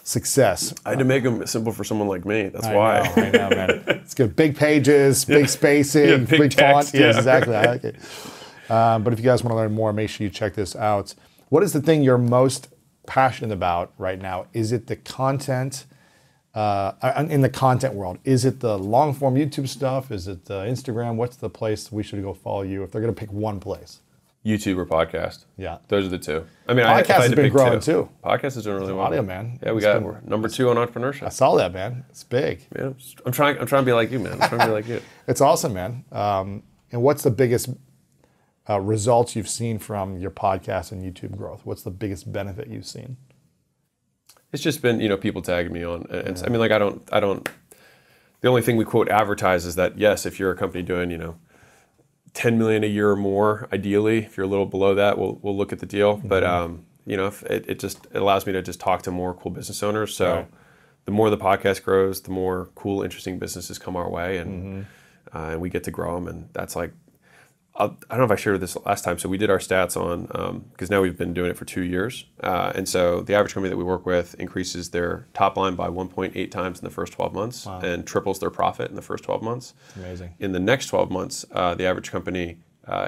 success. I had to make them simple for someone like me. That's I why. I know, man. It's good. Big pages, big spacing, big font. Yeah. Yes, exactly. I like it. But if you guys want to learn more, make sure you check this out. What is the thing you're most passionate about right now? Is it the content? In the content world, is it the long form YouTube stuff? Is it Instagram? What's the place we should go follow you if they're going to pick one place? YouTube or podcast. Yeah. Those are the two. I mean, podcast has been growing too. Podcast is doing really well. Audio, man. Yeah, we're number 2 on entrepreneurship. I saw that, man. It's big. Yeah, I'm trying to be like you, man. I'm trying to be like you. It's awesome, man. And what's the biggest results you've seen from your podcast and YouTube growth? What's the biggest benefit you've seen? It's just been, people tagging me on. And I mean, like, I don't, the only thing we quote advertise is that, yes, if you're a company doing, 10 million a year or more, ideally, if you're a little below that, we'll look at the deal. Mm-hmm. But, if it allows me to just talk to more cool business owners. So the more the podcast grows, the more cool, interesting businesses come our way, and we get to grow them. And that's like, I don't know if I shared this last time. So we did our stats on, because now we've been doing it for 2 years. And so the average company that we work with increases their top line by 1.8 times in the first 12 months and triples their profit in the first 12 months. Amazing. In the next 12 months, the average company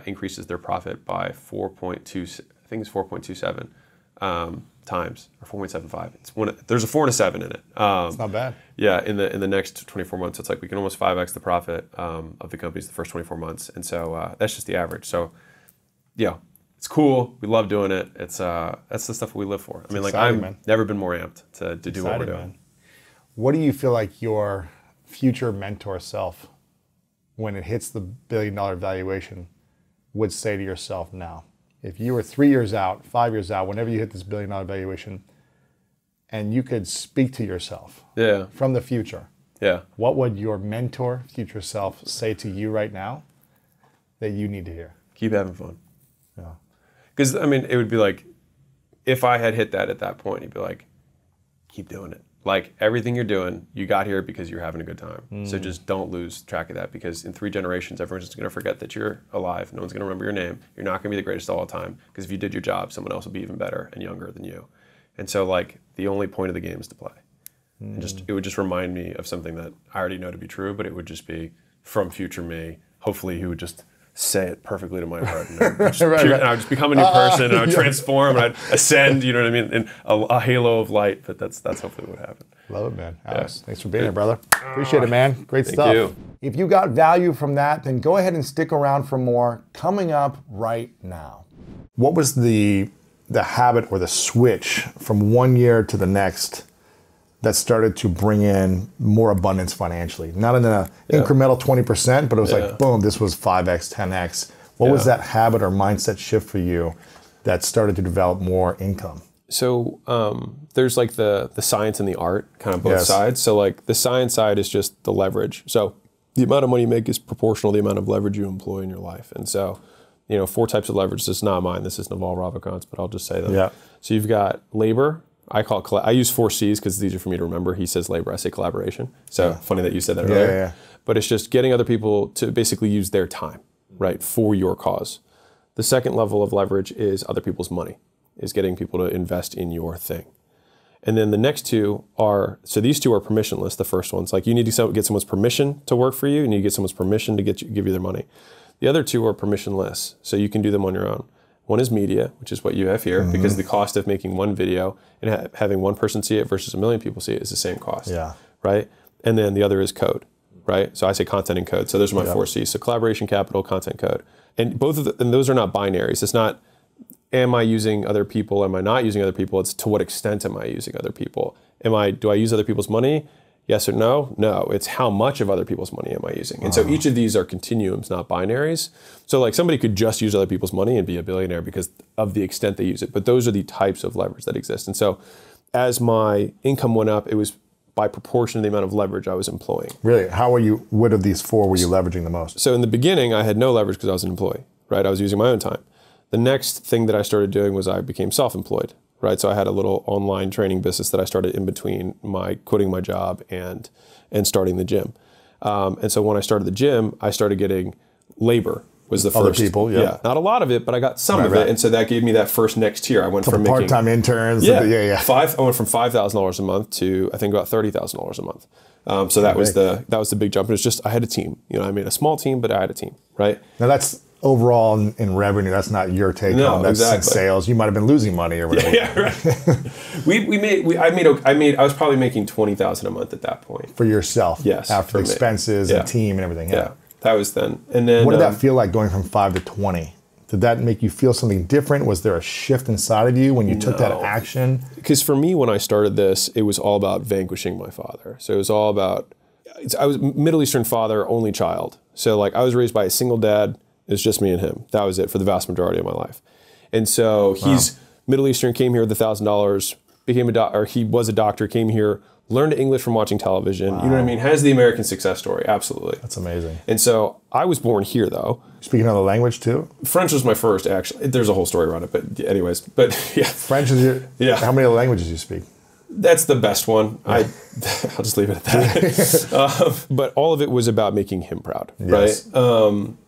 increases their profit by 4.27 times, or 4.75. There's a 4 and a 7 in it. It's not bad. Yeah, in the next 24 months, it's like we can almost 5x the profit of the companies the first 24 months, and so that's just the average. So, yeah, it's cool. We love doing it. It's that's the stuff we live for. I mean, like I've never been more amped to do what we're doing. Man. What do you feel like your future mentor self, when it hits the $1 billion valuation, would say to yourself now? If you were 3 years out, 5 years out, whenever you hit this $1 billion valuation, and you could speak to yourself from the future, what would your mentor, future self, say to you right now that you need to hear? Keep having fun. Yeah. Because, I mean, it would be like, if I had hit that at that point, he'd be like, keep doing it. Like, everything you're doing, you got here because you're having a good time. So just don't lose track of that, because in 3 generations, everyone's just going to forget that you're alive. No one's going to remember your name. You're not going to be the greatest of all time, because if you did your job, someone else will be even better and younger than you. And so, like, the only point of the game is to play. And it would just remind me of something that I already know to be true, but it would just be from future me. Hopefully he would just say it perfectly to my heart. And I would just become a new person, and I would transform, and I'd ascend, you know what I mean, in a halo of light. But that's hopefully what happened. Love it, man. Alex, thanks for being here, brother. Appreciate it, man. Great stuff. Thank you. If you got value from that, then go ahead and stick around for more coming up right now. What was the habit or the switch from 1 year to the next that started to bring in more abundance financially? Not in an incremental 20%, but it was like, boom, this was 5x, 10x. What was that habit or mindset shift for you that started to develop more income? So there's like the science and the art, kind of both sides. So like the science side is just the leverage. So the amount of money you make is proportional to the amount of leverage you employ in your life. And so, 4 types of leverage. This is not mine. This is Naval Ravikant's, but I'll just say them. Yeah. So you've got labor, I call it, I use 4 C's because it's easier for me to remember. He says labor, I say collaboration. So funny that you said that earlier. Yeah. But it's just getting other people to basically use their time, right, for your cause. The second level of leverage is other people's money, is getting people to invest in your thing. And then the next two are, so these two are permissionless, the first one's like you need to get someone's permission to work for you, and you get someone's permission to give you their money. The other two are permissionless, so you can do them on your own. One is media, which is what you have here, because the cost of making one video and having one person see it versus 1 million people see it is the same cost, right? And then the other is code, right? So I say content and code. So those are my 4 C's. So collaboration, capital, content, code. And and those are not binaries. It's not, am I using other people? Am I not using other people? It's to what extent am I using other people? Do I use other people's money? Yes or no? No. It's how much of other people's money am I using? And so each of these are continuums, not binaries. So like somebody could just use other people's money and be a billionaire because of the extent they use it. But those are the types of leverage that exist. And so as my income went up, it was by proportion to the amount of leverage I was employing. Really? What of these 4 were you leveraging the most? So in the beginning, I had no leverage because I was an employee, right? I was using my own time. The next thing that I started doing was I became self-employed, right? So I had a little online training business that I started in between my quitting my job and starting the gym. And so when I started the gym, I started getting labor was the first. Other people, yeah. Not a lot of it, but I got some of it. And so that gave me that first next tier. I went from making part-time interns. I went from $5,000 a month to I think about $30,000 a month. So that was the big jump. It was just I had a team. I made a small team, but I had a team, right? Now that's overall in revenue. That's not your take home. That's in sales. You might have been losing money or whatever. I was probably making $20,000 a month at that point for yourself. Yes, after expenses and team and everything. Yeah, that was then. And then what did that feel like going from 5 to 20? Did that make you feel something different? Was there a shift inside of you when you took that action? Because for me, when I started this, it was all about vanquishing my father. So it was all about, I was Middle Eastern father, only child. So like I was raised by a single dad. It was just me and him. That was it for the vast majority of my life. And so he's Middle Eastern, came here with $1,000, he was a doctor, came here, learned English from watching television. You know what I mean? Has the American success story, absolutely. That's amazing. And so I was born here though. Speaking another language too? French was my first actually. There's a whole story around it, but anyways, but yeah. French is your, how many other languages do you speak? That's the best one. I'll just leave it at that. But all of it was about making him proud, right?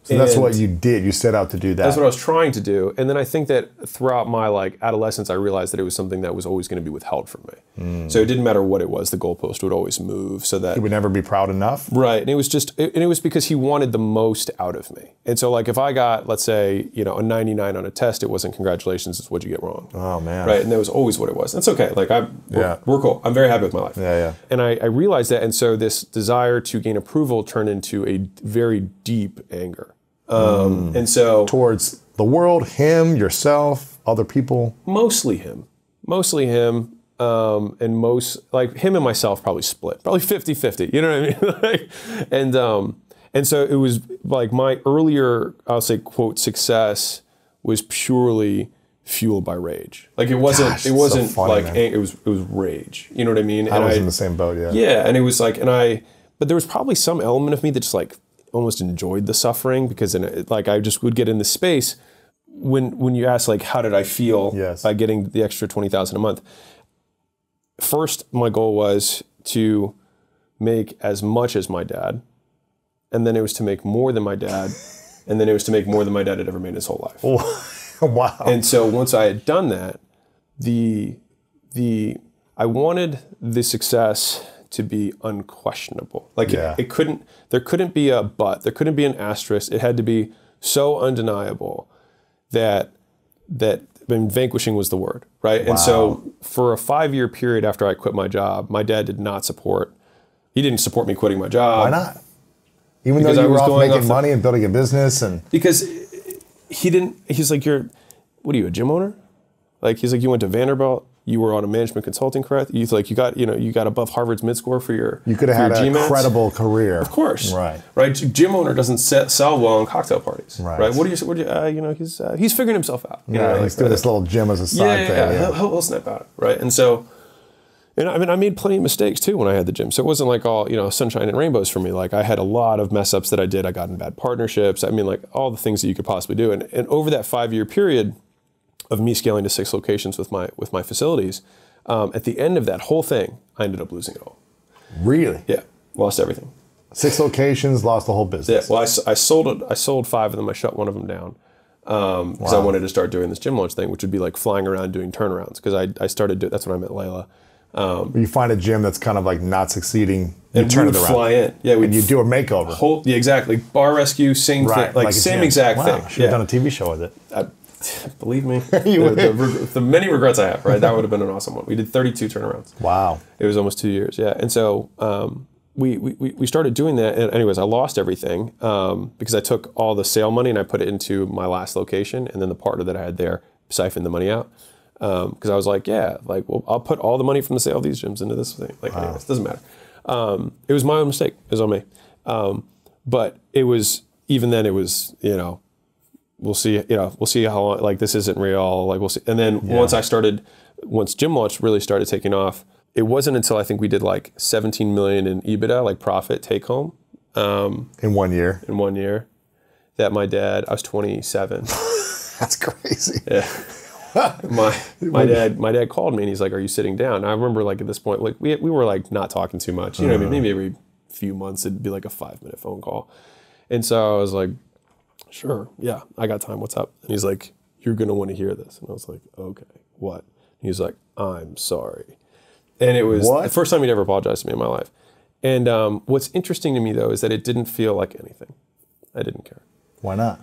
So that's what you did. You set out to do that. That's what I was trying to do. And then I think that throughout my adolescence, I realized that it was something that was always going to be withheld from me. So it didn't matter what it was. The goalpost would always move so that... He would never be proud enough? Right. And it was just, and it was because he wanted the most out of me. And so like if I got, let's say, a 99 on a test, it wasn't congratulations, it's what'd you get wrong. Oh man. Right. And that was always what it was. That's okay. Like we're cool. I'm very happy with my life. Yeah. And I realized that. And so this desire to gain approval turned into a very deep anger. And so towards the world, him, yourself, other people, mostly him, and most like him and myself probably split, probably 50-50. You know what I mean? And so it was like my earlier, I'll say, quote, success was purely fueled by rage. Like it wasn't so funny, man. it was rage. You know what I mean? I was in the same boat. Yeah. Yeah, and it was like, but there was probably some element of me that just like almost enjoyed the suffering because I just would get in this space when you ask like how did I feel by getting the extra $20,000 a month. First, my goal was to make as much as my dad, and then it was to make more than my dad, and then it was to make more than my dad had ever made in his whole life. Wow. And so once I had done that, I wanted the success to be unquestionable. Like there couldn't be a but, there couldn't be an asterisk. It had to be so undeniable that vanquishing was the word, right? Wow. And so for a 5-year period after I quit my job, my dad did not support. He didn't support me quitting my job. Why not? Even though you were off making money and building a business and because he didn't. He's like, what are you, a gym owner? Like he's like, you went to Vanderbilt. You were on a management consulting career. You got above Harvard's mid score for your. You could have had a credible career. Of course, right. Gym owner doesn't sell well in cocktail parties, right? What do you? He's figuring himself out. He's doing this little gym as a side thing. Yeah. He'll snap out, right? And so, I made plenty of mistakes too when I had the gym. So it wasn't like all sunshine and rainbows for me. Like I had a lot of mess ups that I did. I got in bad partnerships. Like all the things that you could possibly do. And over that 5-year period of me scaling to 6 locations with my facilities, At the end of that whole thing, I ended up losing it all. Really? Yeah, lost everything. 6 locations, lost the whole business. Yeah, well, I sold it. I sold 5 of them. I shut one of them down because I wanted to start doing this gym launch thing, which would be like flying around doing turnarounds. Because I started that's when I met Layla. You find a gym that's kind of like not succeeding, you turn it around. Fly in, yeah. And you do a makeover. Yeah, exactly. Bar rescue, same thing, like same exact thing. Should have done a TV show with it. Believe me, the many regrets I have. Right, that would have been an awesome one. We did 32 turnarounds. Wow, it was almost 2 years. Yeah, and so we started doing that. And anyways, I lost everything because I took all the sale money and I put it into my last location, and then the partner that I had there siphoned the money out. Because I was like, yeah, like, well, I'll put all the money from the sale of these gyms into this thing. Like, anyways, it doesn't matter. It was my own mistake. It was on me. But it was, even then it was, we'll see how long, like, this isn't real. Like, we'll see. And then once Gym Launch really started taking off, it wasn't until I think we did like 17 million in EBITDA, like profit take home. In 1 year? In 1 year. That my dad, I was 27. That's crazy. Yeah. my dad called me and he's like, "Are you sitting down?" And I remember like at this point, like we were like not talking too much. You know what I mean? Maybe every few months it'd be like a 5-minute phone call. And so I was like, "Sure, yeah, I got time. What's up?" And he's like, "You're gonna want to hear this." And I was like, "Okay, what?" And he's like, "I'm sorry." And it was the first time he'd ever apologized to me in my life. And what's interesting to me though is that it didn't feel like anything. I didn't care. Why not?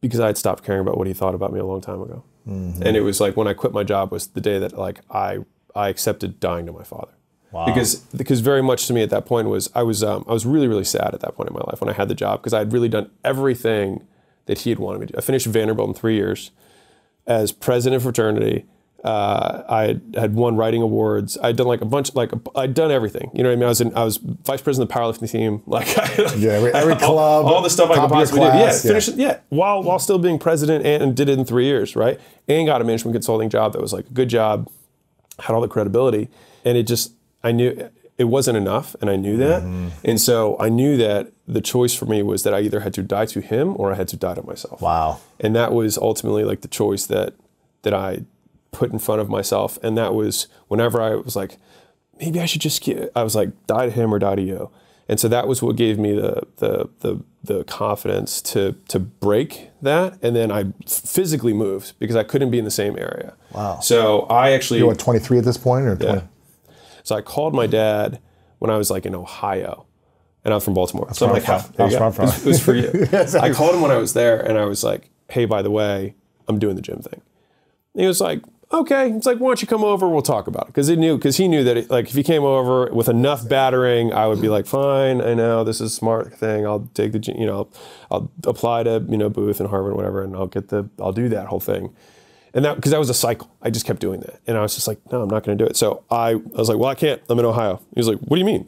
Because I had stopped caring about what he thought about me a long time ago. Mm-hmm. And it was like when I quit my job was the day that like I accepted dying to my father. Wow. Because very much to me at that point was I was really, really sad at that point in my life when I had the job because I had really done everything that he had wanted me to do. I finished Vanderbilt in 3 years as president of fraternity. I had won writing awards. I'd done like a bunch, I'd done everything. You know what I mean? I was vice president of the powerlifting team. Like every club, all the stuff I could possibly do. Yeah, finished it. Yeah, while still being president and did it in 3 years, right? And got a management consulting job that was like a good job, had all the credibility, and I knew it wasn't enough, and I knew that, and so I knew that the choice for me was that I either had to die to him or I had to die to myself. Wow. And that was ultimately like the choice that I put in front of myself, and that was whenever I was like, maybe I should just I was like, die to him or die to you. And so that was what gave me the confidence to break that, and then I physically moved because I couldn't be in the same area. Wow. So I actually, you were 23 at this point, or 20? Yeah. So I called my dad when I was like in Ohio, and I'm from Baltimore. That's so I'm like, it was for you. Yes, I called him when I was there, and I was like, hey, by the way, I'm doing the gym thing. And he was like, okay. It's like, why don't you come over? We'll talk about it. Because he knew that like if he came over with enough battering, I would be like, fine, I know this is a smart thing. I'll take I'll apply to Booth and Harvard, whatever, and I'll do that whole thing. And that because that was a cycle. I just kept doing that, and I was just like, no, I'm not going to do it. So I was like, well, I can't. I'm in Ohio. He was like, what do you mean?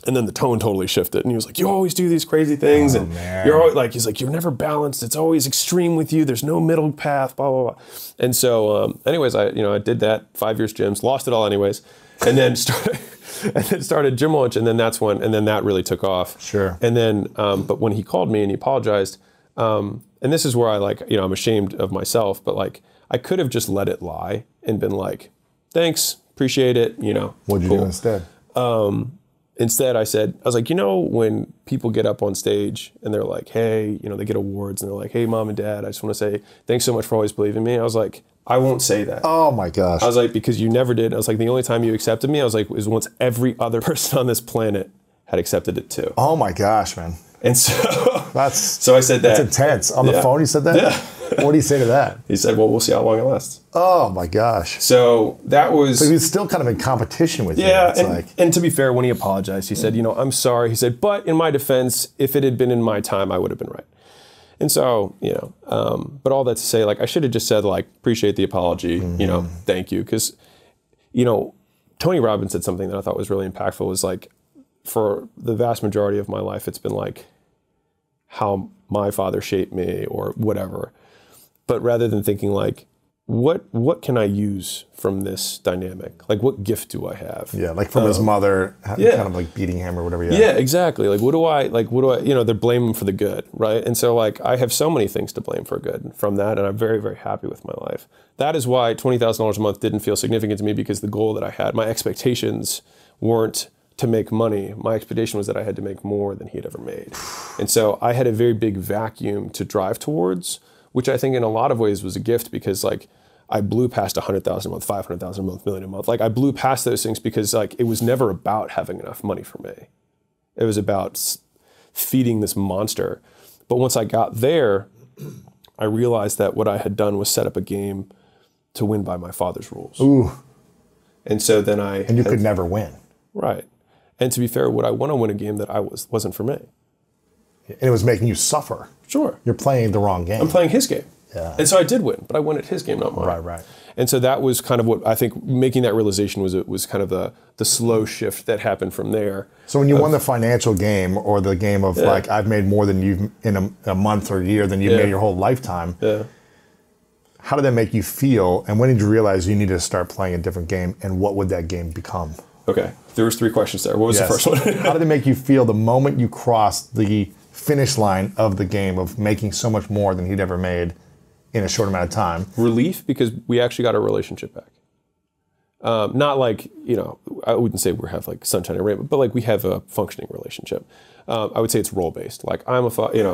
And then the tone totally shifted, and he was like, you always do these crazy things, and you're always like, he's like, you're never balanced. It's always extreme with you. There's no middle path, blah, blah, blah. And so, anyways, I did that 5 years gyms, lost it all anyways, and then started Gym Launch, and then that really took off. Sure. And then, but when he called me and he apologized, and this is where I I'm ashamed of myself, but like, I could have just let it lie and been like, thanks, appreciate it, What'd you do instead? Instead, I was like, when people get up on stage and they're like, hey, they get awards and they're like, hey, mom and dad, I just want to say thanks so much for always believing in me. I was like, I won't say that. Oh my gosh. I was like, because you never did. I was like, the only time you accepted me, I was like, was once every other person on this planet had accepted it too. Oh my gosh, man. And so, so I said that. That's intense. On the phone, he said that? Yeah. What do you say to that? He said, well, we'll see how long it lasts. Oh my gosh. So that was... So he was still kind of in competition with you. Yeah, and to be fair, when he apologized, he said, I'm sorry. He said, but in my defense, if it had been in my time, I would have been right. And so, but all that to say, like, I should have just said, like, appreciate the apology, thank you. Because, Tony Robbins said something that I thought was really impactful, was like, for the vast majority of my life, it's been like how my father shaped me or whatever. But rather than thinking like, what can I use from this dynamic? Like, what gift do I have? Yeah, like from his mother, kind of like beating him or whatever. Yeah, exactly. Like, what do I, they're blaming for the good, right? And so, like, I have so many things to blame for good from that, and I'm very, very happy with my life. That is why $20,000 a month didn't feel significant to me, because the goal that I had, my expectations weren't to make money. My expectation was that I had to make more than he had ever made. And so I had a very big vacuum to drive towards, which I think in a lot of ways was a gift, because like I blew past 100,000 a month, 500,000 a month, million a month. Like I blew past those things because like it was never about having enough money for me. It was about feeding this monster. But once I got there, I realized that what I had done was set up a game to win by my father's rules. Ooh. And so then And you could never win. Right. And to be fair, would I want to win a game that wasn't for me? And it was making you suffer. Sure. You're playing the wrong game. I'm playing his game. Yeah. And so I did win, but I won at his game, not mine. Right. And so that was kind of what I think making that realization was kind of the slow shift that happened from there. So when you won the financial game, or the game of like, I've made more than you've in a month or a year than you've made your whole lifetime. Yeah. How did that make you feel? And when did you realize you needed to start playing a different game? And what would that game become? Okay. There was 3 questions there. What was the first one? How did it make you feel the moment you crossed the finish line of the game of making so much more than he'd ever made in a short amount of time? Relief, because we actually got our relationship back. Not like, I wouldn't say we have like sunshine and rainbow, but like we have a functioning relationship. I would say it's role-based. Like I'm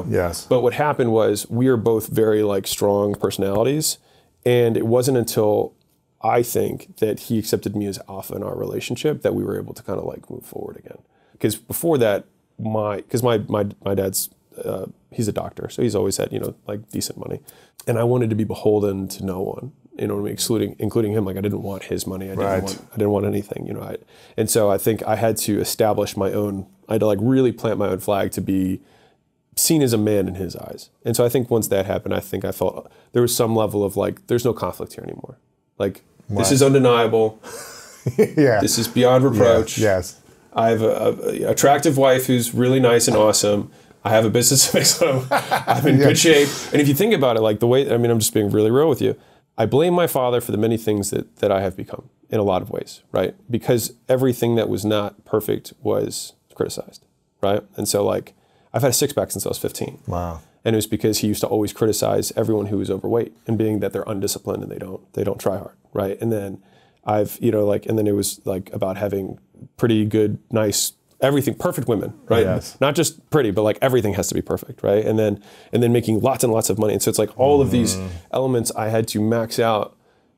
Yes. But what happened was we are both very like strong personalities, and it wasn't until I think that he accepted me as alpha in our relationship that we were able to kind of like move forward again. Because before that, my dad's he's a doctor, so he's always had like decent money, and I wanted to be beholden to no one, including him. Like I didn't want his money. I didn't want anything. And so I think I had to establish my own. I had to like really plant my own flag to be seen as a man in his eyes. And so I think once that happened, I think I felt there was some level of like, there's no conflict here anymore. Like this is undeniable. This is beyond reproach. Yes. I have a attractive wife who's really nice and awesome. I have a business to make, so I'm in good shape. And if you think about it, like the way, I'm just being really real with you. I blame my father for the many things that I have become in a lot of ways, right? Because everything that was not perfect was criticized, right? And so like, I've had a six-pack since I was 15. Wow. And it was because he used to always criticize everyone who was overweight and being that they're undisciplined and they don't try hard, right? And then and then it was like about having pretty good, nice, everything, perfect women, right? Yes. Not just pretty, but like everything has to be perfect, right? And then making lots and lots of money. And so it's like all of these elements I had to max out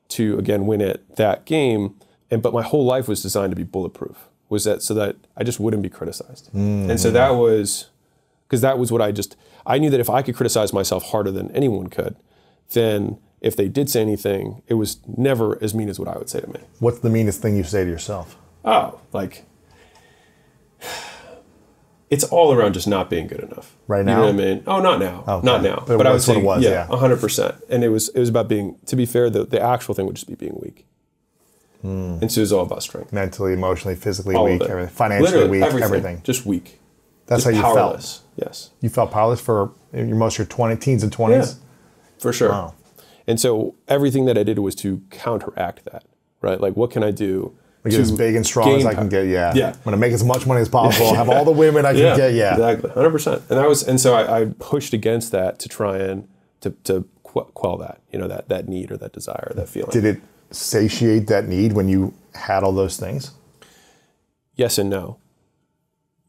to, again, win at that game. But my whole life was designed to be bulletproof, so that I just wouldn't be criticized. And so that was, because that was what I knew that if I could criticize myself harder than anyone could, then if they did say anything, it was never as mean as what I would say to me. What's the meanest thing you say to yourself? Oh, like, it's all around just not being good enough. Right now? You know what I mean? Oh, not now. Okay. Not now. But I would say, yeah, 100%. And it was about being, to be fair, the actual thing would just be being weak. And so it was all about strength. Mentally, emotionally, physically all weak, everything. Financially literally, weak, everything. Just weak. That's just how you powerless. felt? Yes. You felt powerless for most of your teens and 20s? Yeah, for sure. Wow. And so everything that I did was to counteract that, right? Like, what can I do to get as big and strong as I can get, I'm going to make as much money as possible, have all the women I can get, Exactly, 100%. And so I pushed against that to try and to quell that, that need or that desire, that feeling. Did it satiate that need when you had all those things? Yes and no.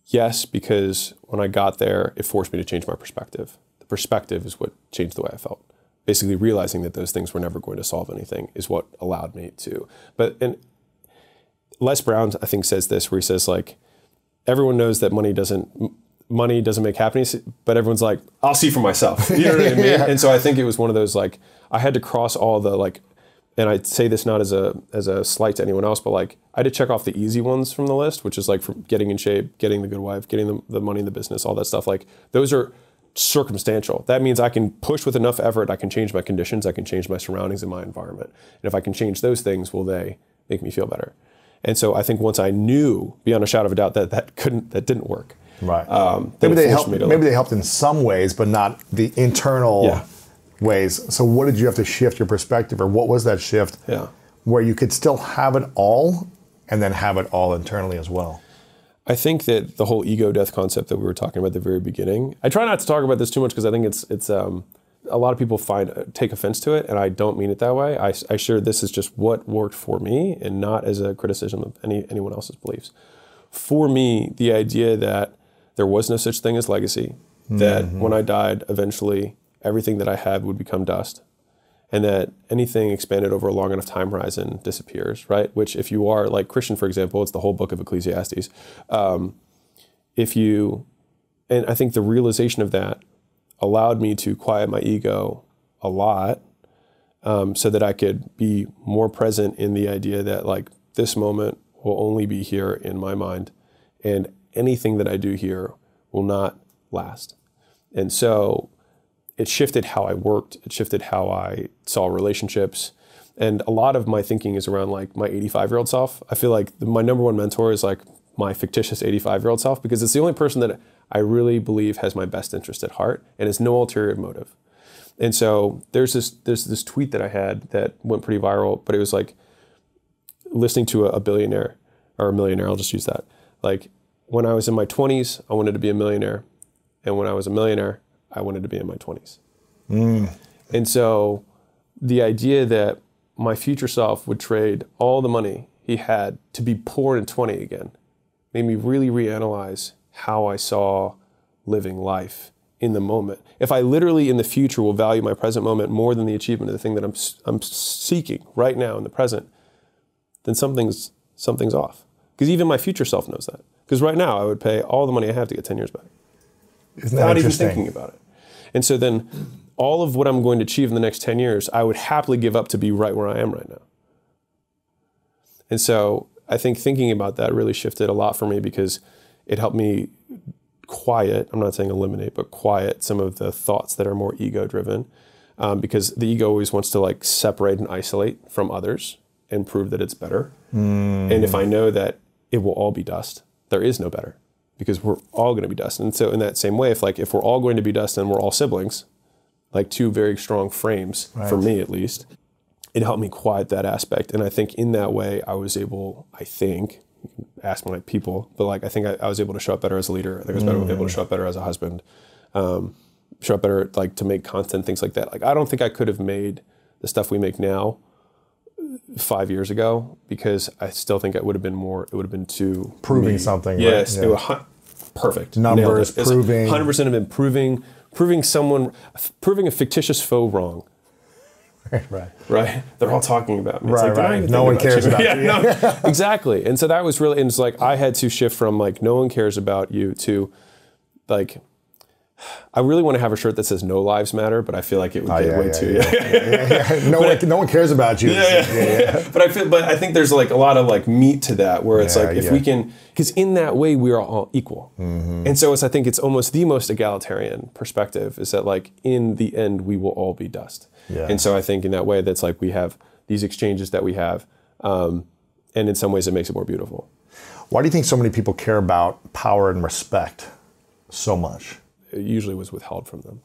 Yes, because when I got there, it forced me to change my perspective. The perspective is what changed the way I felt. Basically realizing that those things were never going to solve anything is what allowed me to. And Les Brown, I think, says this, where he says, like, everyone knows that money doesn't make happiness, but everyone's like, I'll see for myself. You know what I mean? And so I think it was one of those, like, I had to cross all the, like, and I say this not as a slight to anyone else, but like I had to check off the easy ones from the list, which is like from getting in shape, getting the good wife, getting the money in the business, all that stuff. Like those are circumstantial. That means I can push with enough effort. I can change my conditions. I can change my surroundings and my environment. And if I can change those things, will they make me feel better? And so I think once I knew beyond a shadow of a doubt that didn't work. Right. Maybe they helped in some ways, but not the internal ways. So what did you have to shift your perspective, or what was that shift where you could still have it all and then have it all internally as well? I think that the whole ego death concept that we were talking about at the very beginning, I try not to talk about this too much because I think it's a lot of people take offense to it, and I don't mean it that way. I share this as just what worked for me and not as a criticism of anyone else's beliefs. For me, the idea that there was no such thing as legacy, that when I died, eventually everything that I had would become dust, and that anything expanded over a long enough time horizon disappears, right? Which if you are like Christian, for example, it's the whole book of Ecclesiastes. And I think the realization of that allowed me to quiet my ego a lot, so that I could be more present in the idea that like this moment will only be here in my mind, and anything that I do here will not last. And so it shifted how I worked, it shifted how I saw relationships. And a lot of my thinking is around like my 85-year-old self. I feel like my number one mentor is like my fictitious 85-year-old self, because it's the only person that I really believe has my best interest at heart and has no ulterior motive. And so there's this tweet that I had that went pretty viral, but it was like listening to a billionaire or a millionaire, I'll just use that. Like when I was in my 20s, I wanted to be a millionaire. And when I was a millionaire, I wanted to be in my 20s. And so the idea that my future self would trade all the money he had to be poor in 20 again made me really reanalyze how I saw living life in the moment. If I literally in the future will value my present moment more than the achievement of the thing that I'm seeking right now in the present, then something's off. Because even my future self knows that. Because right now I would pay all the money I have to get 10 years back. Isn't that not even interesting? Thinking about it. And so then all of what I'm going to achieve in the next 10 years, I would happily give up to be right where I am right now. And so I think thinking about that really shifted a lot for me, because it helped me quiet, I'm not saying eliminate, but quiet some of the thoughts that are more ego driven, because the ego always wants to like separate and isolate from others and prove that it's better. And if I know that it will all be dust, there is no better, because we're all going to be dust. And so in that same way, if we're all going to be dust and we're all siblings, like two very strong frames, for me at least, it helped me quiet that aspect. And I think in that way I was able, ask my people, but like I think I was able to show up better as a leader. I think I was able to show up better as a husband, show up better like to make content, things like that. Like I don't think I could have made the stuff we make now 5 years ago, because I still think it would have been too proving something. Yes, right? It was perfect. Numbers, proving. 100% of it, proving a fictitious foe wrong. Right. They're all talking about me. It's Right. No one cares about you. No, exactly. And so that was really, and it's like I had to shift from like no one cares about you to like, I really want to have a shirt that says "No Lives Matter," but I feel like it would get way too. No one cares about you. But I think there's like a lot of like meat to that, where it's like if we can, because in that way we are all equal, and so I think it's almost the most egalitarian perspective is that like in the end we will all be dust, and so I think in that way that's like we have these exchanges that we have, and in some ways it makes it more beautiful. Why do you think so many people care about power and respect so much? It usually was withheld from them.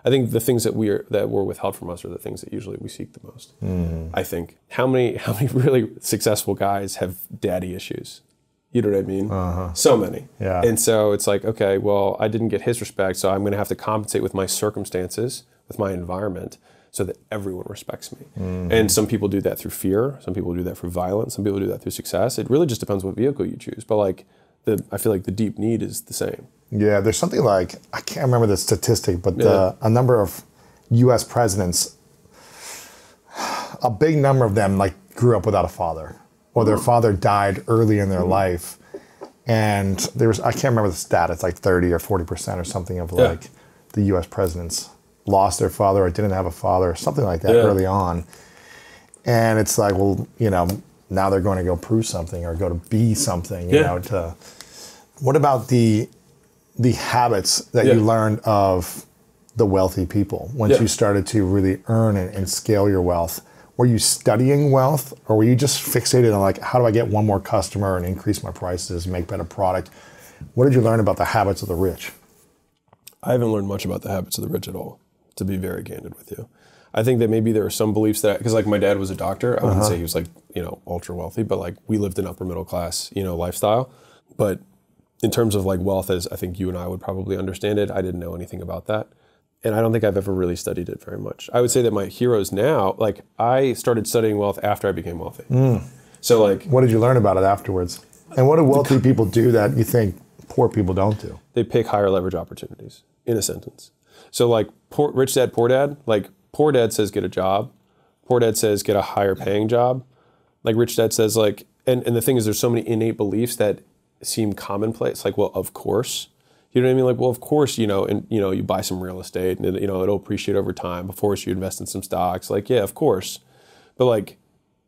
I think the things that were withheld from us are the things that usually we seek the most. I think how many really successful guys have daddy issues? You know what I mean? So many. And so it's like, okay, well, I didn't get his respect, so I'm going to have to compensate with my circumstances, with my environment, so that everyone respects me. And some people do that through fear. Some people do that through violence. Some people do that through success. It really just depends what vehicle you choose. But like, I feel like the deep need is the same. Yeah, there's something like, I can't remember the statistic, but a number of U.S. presidents, a big number of them like grew up without a father, or their father died early in their life. And I can't remember the stat, it's like 30 or 40% or something of like the U.S. presidents lost their father or didn't have a father or something like that early on. And it's like, well, now they're going to go prove something or go to be something, you know. What about the habits that you learned of the wealthy people once you started to really earn and scale your wealth? Were you studying wealth, or were you just fixated on like, how do I get one more customer and increase my prices, make better product? What did you learn about the habits of the rich? I haven't learned much about the habits of the rich at all, to be very candid with you. I think that maybe there are some beliefs that, because like my dad was a doctor, I wouldn't say he was like, ultra wealthy, but like we lived an upper middle class, lifestyle. But in terms of like wealth, as I think you and I would probably understand it, I didn't know anything about that. And I don't think I've ever really studied it very much. I would say that my heroes now, like I started studying wealth after I became wealthy. So like, what did you learn about it afterwards? And what do wealthy people do that you think poor people don't do? They pick higher leverage opportunities, in a sentence. So like rich dad, like poor dad says get a job. Poor dad says get a higher paying job. Like rich dad says like, and the thing is there's so many innate beliefs that seem commonplace. Like, well, of course. You know what I mean? Like, well, of course, you buy some real estate and it'll appreciate over time. Of course, you invest in some stocks. Like, yeah, of course. But like,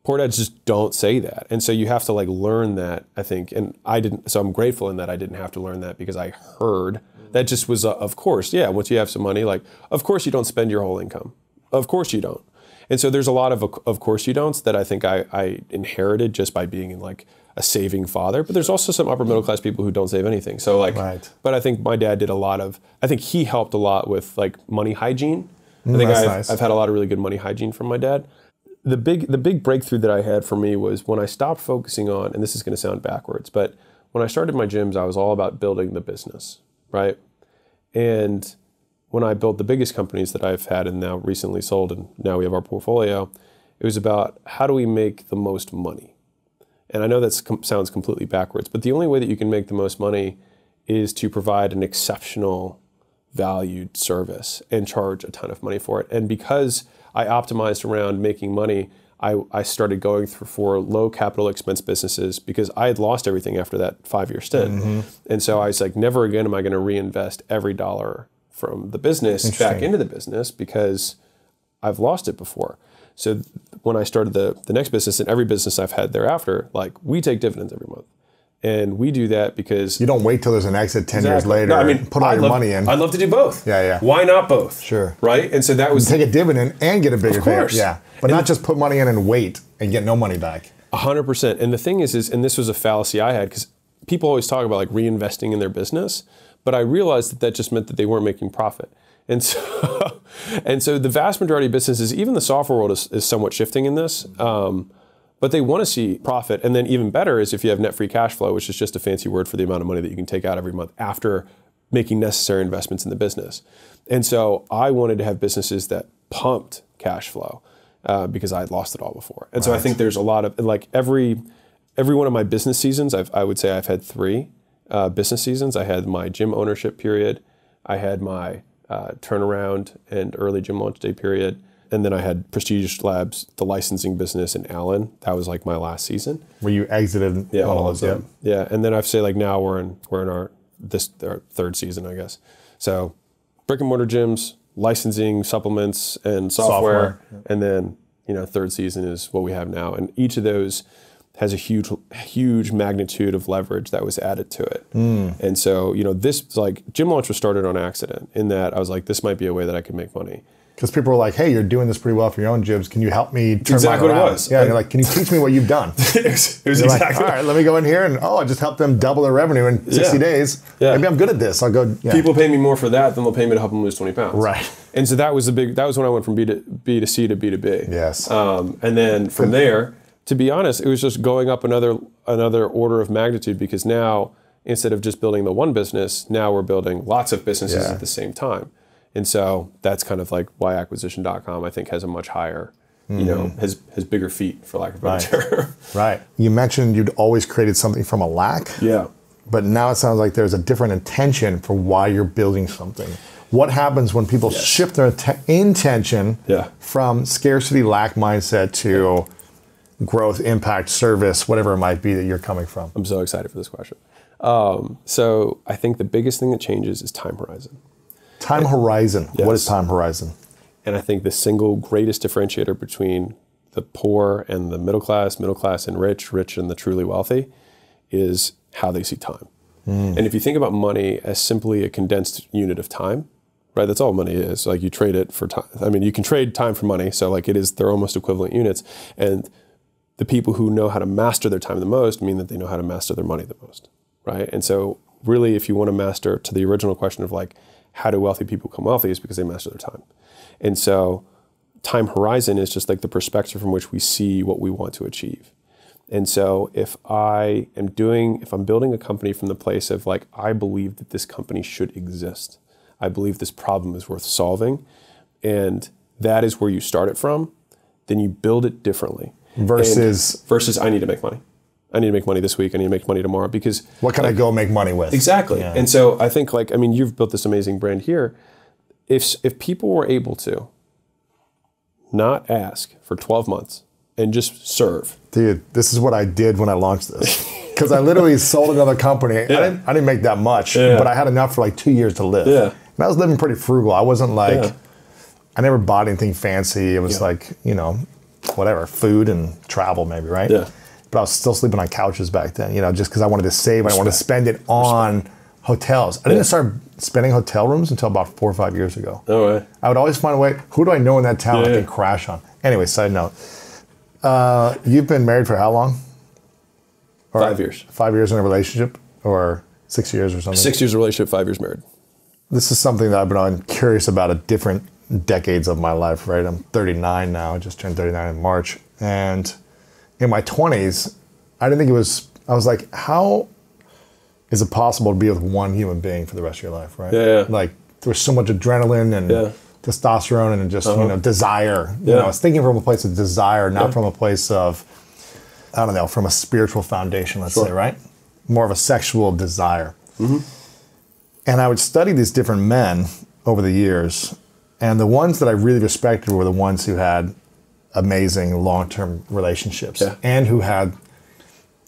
poor dads just don't say that. And so you have to like learn that, I think. And I didn't, so I'm grateful in that I didn't have to learn that because I heard that just was, of course, yeah, once you have some money, like, of course you don't spend your whole income. Of course you don't. And so there's a lot of course you don'ts that I think I inherited just by being in like a saving father, but there's also some upper middle class people who don't save anything. So like, but I think my dad did I think he helped a lot with like money hygiene. I think I've had a lot of really good money hygiene from my dad. The big breakthrough that I had for me was when I stopped focusing on, and this is gonna sound backwards, but when I started my gyms, I was all about building the business, right? And when I built the biggest companies that I've had and now recently sold, and now we have our portfolio, it was about how do we make the most money? And I know that sounds completely backwards, but the only way that you can make the most money is to provide an exceptional valued service and charge a ton of money for it. And because I optimized around making money, I started going for low capital expense businesses because I had lost everything after that 5-year stint. And so I was like, never again am I going to reinvest every dollar from the business back into the business because I've lost it before. So when I started the next business and every business I've had thereafter, like we take dividends every month. And we do that because... You don't wait till there's an exit 10 years later and put all your money in. I'd love to do both. Yeah. Why not both? Sure. Right? And so that was... Take a dividend and get a bigger... Of course. Yeah. But not just put money in and wait and get no money back. 100%. And the thing is, and this was a fallacy I had, because people always talk about like reinvesting in their business, but I realized that just meant that they weren't making profit. And so, the vast majority of businesses, even the software world is somewhat shifting in this, but they want to see profit. And then even better is if you have net free cash flow, which is just a fancy word for the amount of money that you can take out every month after making necessary investments in the business. And so I wanted to have businesses that pumped cash flow because I had lost it all before. And so I think there's a lot of, like every one of my business seasons, I would say I've had 3 business seasons. I had my gym ownership period. I had my turnaround and early gym launch day period. And then I had Prestige Labs, the licensing business in Allen. That was like my last season. Where you exited all of them. Yeah. And then I'd say like now we're in our 3rd season, I guess. So brick and mortar gyms, licensing, supplements, and software. And then, 3rd season is what we have now. And each of those has a huge magnitude of leverage that was added to it. And so, this like gym launch was started on accident in that I was like, this might be a way that I could make money. Because people were like, hey, you're doing this pretty well for your own gyms. Can you help me turn exactly mine around? What it was. Yeah, you're like, can you teach me what you've done? It was you're exactly like, all right, let me go in here and I just helped them double their revenue in 60 days. Yeah. Maybe I'm good at this. I'll go. Yeah. People pay me more for that than they'll pay me to help them lose 20 pounds. Right. And so that was when I went from B to C to B to B. Yes. And then from there, to be honest, it was just going up another order of magnitude because now, instead of just building the one business, now we're building lots of businesses at the same time. And so that's kind of like why acquisition.com, I think, has a much higher, has bigger feet, for lack of a better term. Right. You mentioned you'd always created something from a lack. Yeah. But now it sounds like there's a different intention for why you're building something. What happens when people shift their intention from scarcity, lack mindset to growth, impact, service, whatever it might be that you're coming from? I'm so excited for this question. So I think the biggest thing that changes is time horizon. Time horizon. Yes. What is time horizon? And I think the single greatest differentiator between the poor and the middle class and rich and the truly wealthy is how they see time. And if you think about money as simply a condensed unit of time, right? That's all money is. Like you trade it for time. I mean, you can trade time for money. So like they're almost equivalent units. And the people who know how to master their time the most mean that they know how to master their money the most, right? And so really, if you want to master, to the original question of like, how do wealthy people become wealthy is because they master their time. And so time horizon is just like the perspective from which we see what we want to achieve. And so if I'm building a company from the place of like, I believe that this company should exist. I believe this problem is worth solving. And that is where you start it from. Then you build it differently. Versus I need to make money. I need to make money this week. I need to make money tomorrow because what can I go make money with? Exactly. Yeah. And so I think like, I mean, you've built this amazing brand here. If people were able to not ask for 12 months and just serve. Dude, this is what I did when I launched this. Because I literally sold another company. Yeah. I didn't make that much, but I had enough for like 2 years to live. Yeah. And I was living pretty frugal. I wasn't like, I never bought anything fancy. It was like, you know, whatever, food and travel maybe, right? Yeah. But I was still sleeping on couches back then, you know, just because I wanted to save. I wanted to spend it on hotels. I didn't start spending hotel rooms until about 4 or 5 years ago. Oh, right. I would always find a way, who do I know in that town I can crash on? Anyway, side note. You've been married for how long? 5 years. 5 years in a relationship or 6 years or something? 6 years of relationship, 5 years married. This is something that I've been curious about at different decades of my life, right? I'm 39 now. I just turned 39 in March. And in my 20s, I didn't think I was like, how is it possible to be with one human being for the rest of your life, right? Yeah. Like, there was so much adrenaline and testosterone and just, you know, desire. You know, I was thinking from a place of desire, not from a place of, I don't know, from a spiritual foundation, let's say, right? More of a sexual desire. Mm-hmm. And I would study these different men over the years, and the ones that I really respected were the ones who had amazing long-term relationships and who had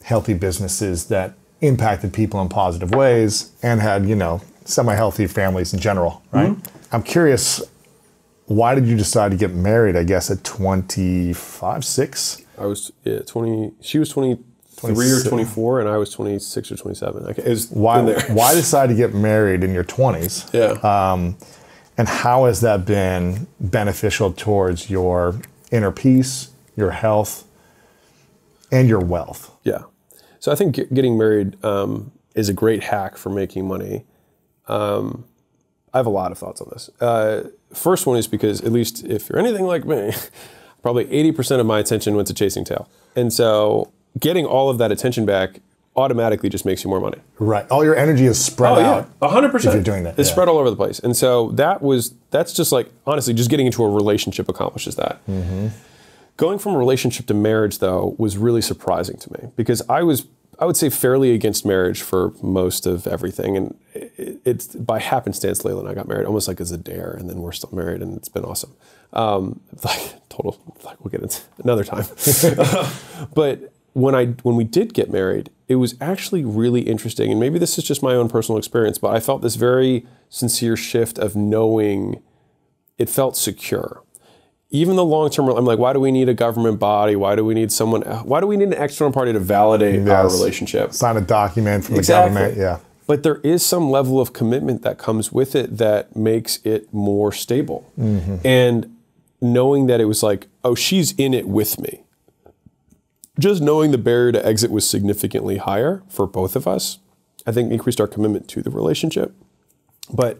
healthy businesses that impacted people in positive ways and had, you know, semi-healthy families in general, right? Mm-hmm. I'm curious, why did you decide to get married, I guess, at 25, 6? I was 20, she was 23 or 24, and I was 26 or 27. Okay, it was why decide to get married in your 20s? Yeah. And how has that been beneficial towards your inner peace, your health, and your wealth? Yeah. So I think getting married is a great hack for making money. I have a lot of thoughts on this. First one is because, at least if you're anything like me, probably 80% of my attention went to chasing tail. And so getting all of that attention back automatically just makes you more money. Right. All your energy is spread out. 100%. If you're doing that. It's spread all over the place. And so that's just like, honestly, just getting into a relationship accomplishes that. Mm-hmm. Going from relationship to marriage, though, was really surprising to me because I would say fairly against marriage for most of everything. And it's by happenstance, Layla and I got married almost like as a dare, and then we're still married, and it's been awesome. We'll get into another time. But when we did get married, it was actually really interesting. And maybe this is just my own personal experience, but I felt this very sincere shift of knowing it felt secure. Even the long-term, I'm like, why do we need a government body? Why do we need an external party to validate our relationship? Sign a document from the government, yeah. But there is some level of commitment that comes with it that makes it more stable. Mm-hmm. And knowing that it was like, oh, she's in it with me. Just knowing the barrier to exit was significantly higher for both of us, I think increased our commitment to the relationship. But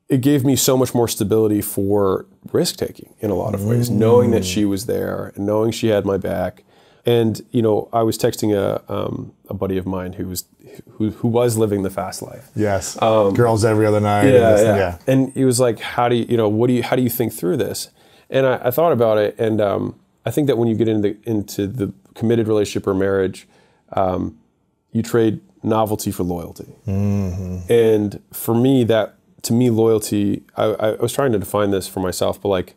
it gave me so much more stability for risk-taking in a lot of ways, knowing that she was there and knowing she had my back. And, you know, I was texting a buddy of mine who was living the fast life. Yes. Girls every other night. Yeah. And he was like, how do you think through this? And I thought about it, and I think that when you get into the committed relationship or marriage, you trade novelty for loyalty. Mm-hmm. And for me, to me, loyalty, I was trying to define this for myself, but like,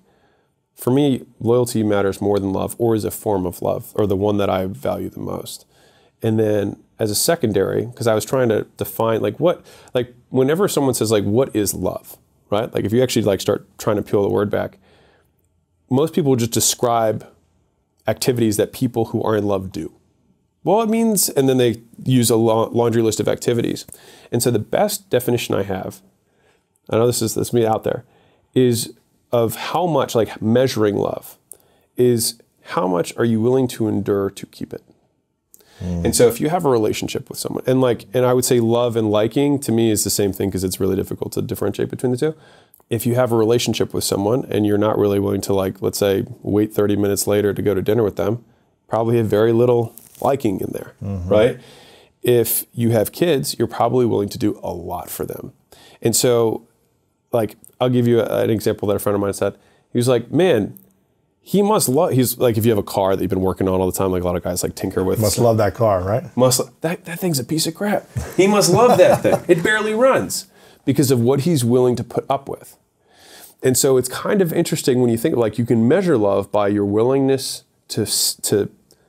for me, loyalty matters more than love, or is a form of love, or the one that I value the most. And then as a secondary, because I was trying to define whenever someone says like, what is love, right? Like if you actually like start trying to peel the word back, most people just describe activities that people who are in love do. Well, it means, and then they use a laundry list of activities. And so the best definition I have, I know this is me out there, is of how much, like measuring love, is how much are you willing to endure to keep it? And so if you have a relationship with someone, and I would say love and liking to me is the same thing because it's really difficult to differentiate between the two. If you have a relationship with someone and you're not really willing to, like, let's say, wait 30 minutes later to go to dinner with them, probably have very little liking in there, right? If you have kids, you're probably willing to do a lot for them. And so, like, I'll give you an example that a friend of mine said. He was like, man, he must love, he's like, if you have a car that you've been working on all the time, like a lot of guys like tinker with. Must love that car, right? That thing's a piece of crap. He must love that thing. It barely runs because of what he's willing to put up with. And so it's kind of interesting when you think, like, you can measure love by your willingness to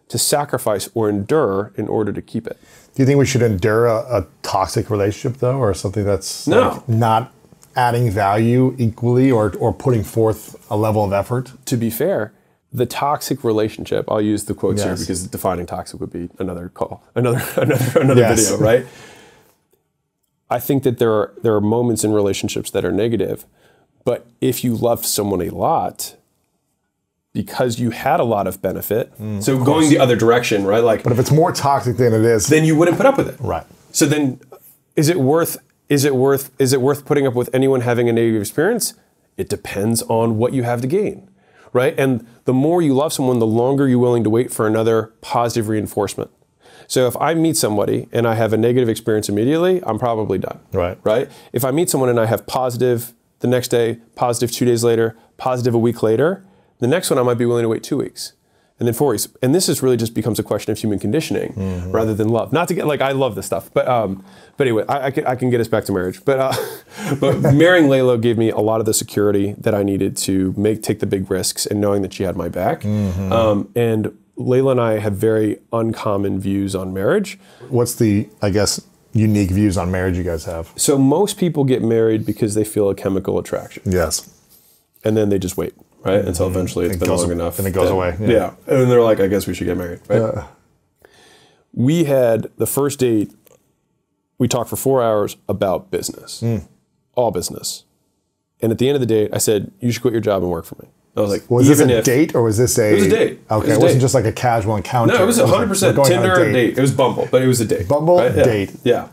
sacrifice or endure in order to keep it. Do you think we should endure a toxic relationship, though, or something that's like not adding value equally or putting forth a level of effort? To be fair, the toxic relationship, I'll use the quotes here because defining toxic would be another call, another video, right? I think that there are moments in relationships that are negative, but if you loved someone a lot, because you had a lot of benefit, so going the other direction, right? Like, but if it's more toxic than it is, then you wouldn't put up with it, right? So then, is it worth putting up with anyone having a negative experience? It depends on what you have to gain, right? And the more you love someone, the longer you're willing to wait for another positive reinforcement. So if I meet somebody and I have a negative experience immediately, I'm probably done, right? If I meet someone and I have positive the next day, positive 2 days later, positive a week later, the next one I might be willing to wait 2 weeks, and then 4 weeks. And this is really just becomes a question of human conditioning rather than love. Not to get, like, I love this stuff, but anyway, I can get us back to marriage. But marrying Layla gave me a lot of the security that I needed to take the big risks and knowing that she had my back. And Layla and I have very uncommon views on marriage. What's the, I guess, unique views on marriage you guys have? So most people get married because they feel a chemical attraction. Yes. And then they just wait. Right? Until eventually it's been long enough. And it goes away. Yeah. And they're like, I guess we should get married. Right? We had the first date, we talked for 4 hours about business. All business. And at the end of the date, I said, you should quit your job and work for me. I was like, was this a date or was this a... It was a date. Okay, it wasn't just like a casual encounter. No, it was 100% Tinder date. It was Bumble, but it was a date. Bumble, right? date. Yeah.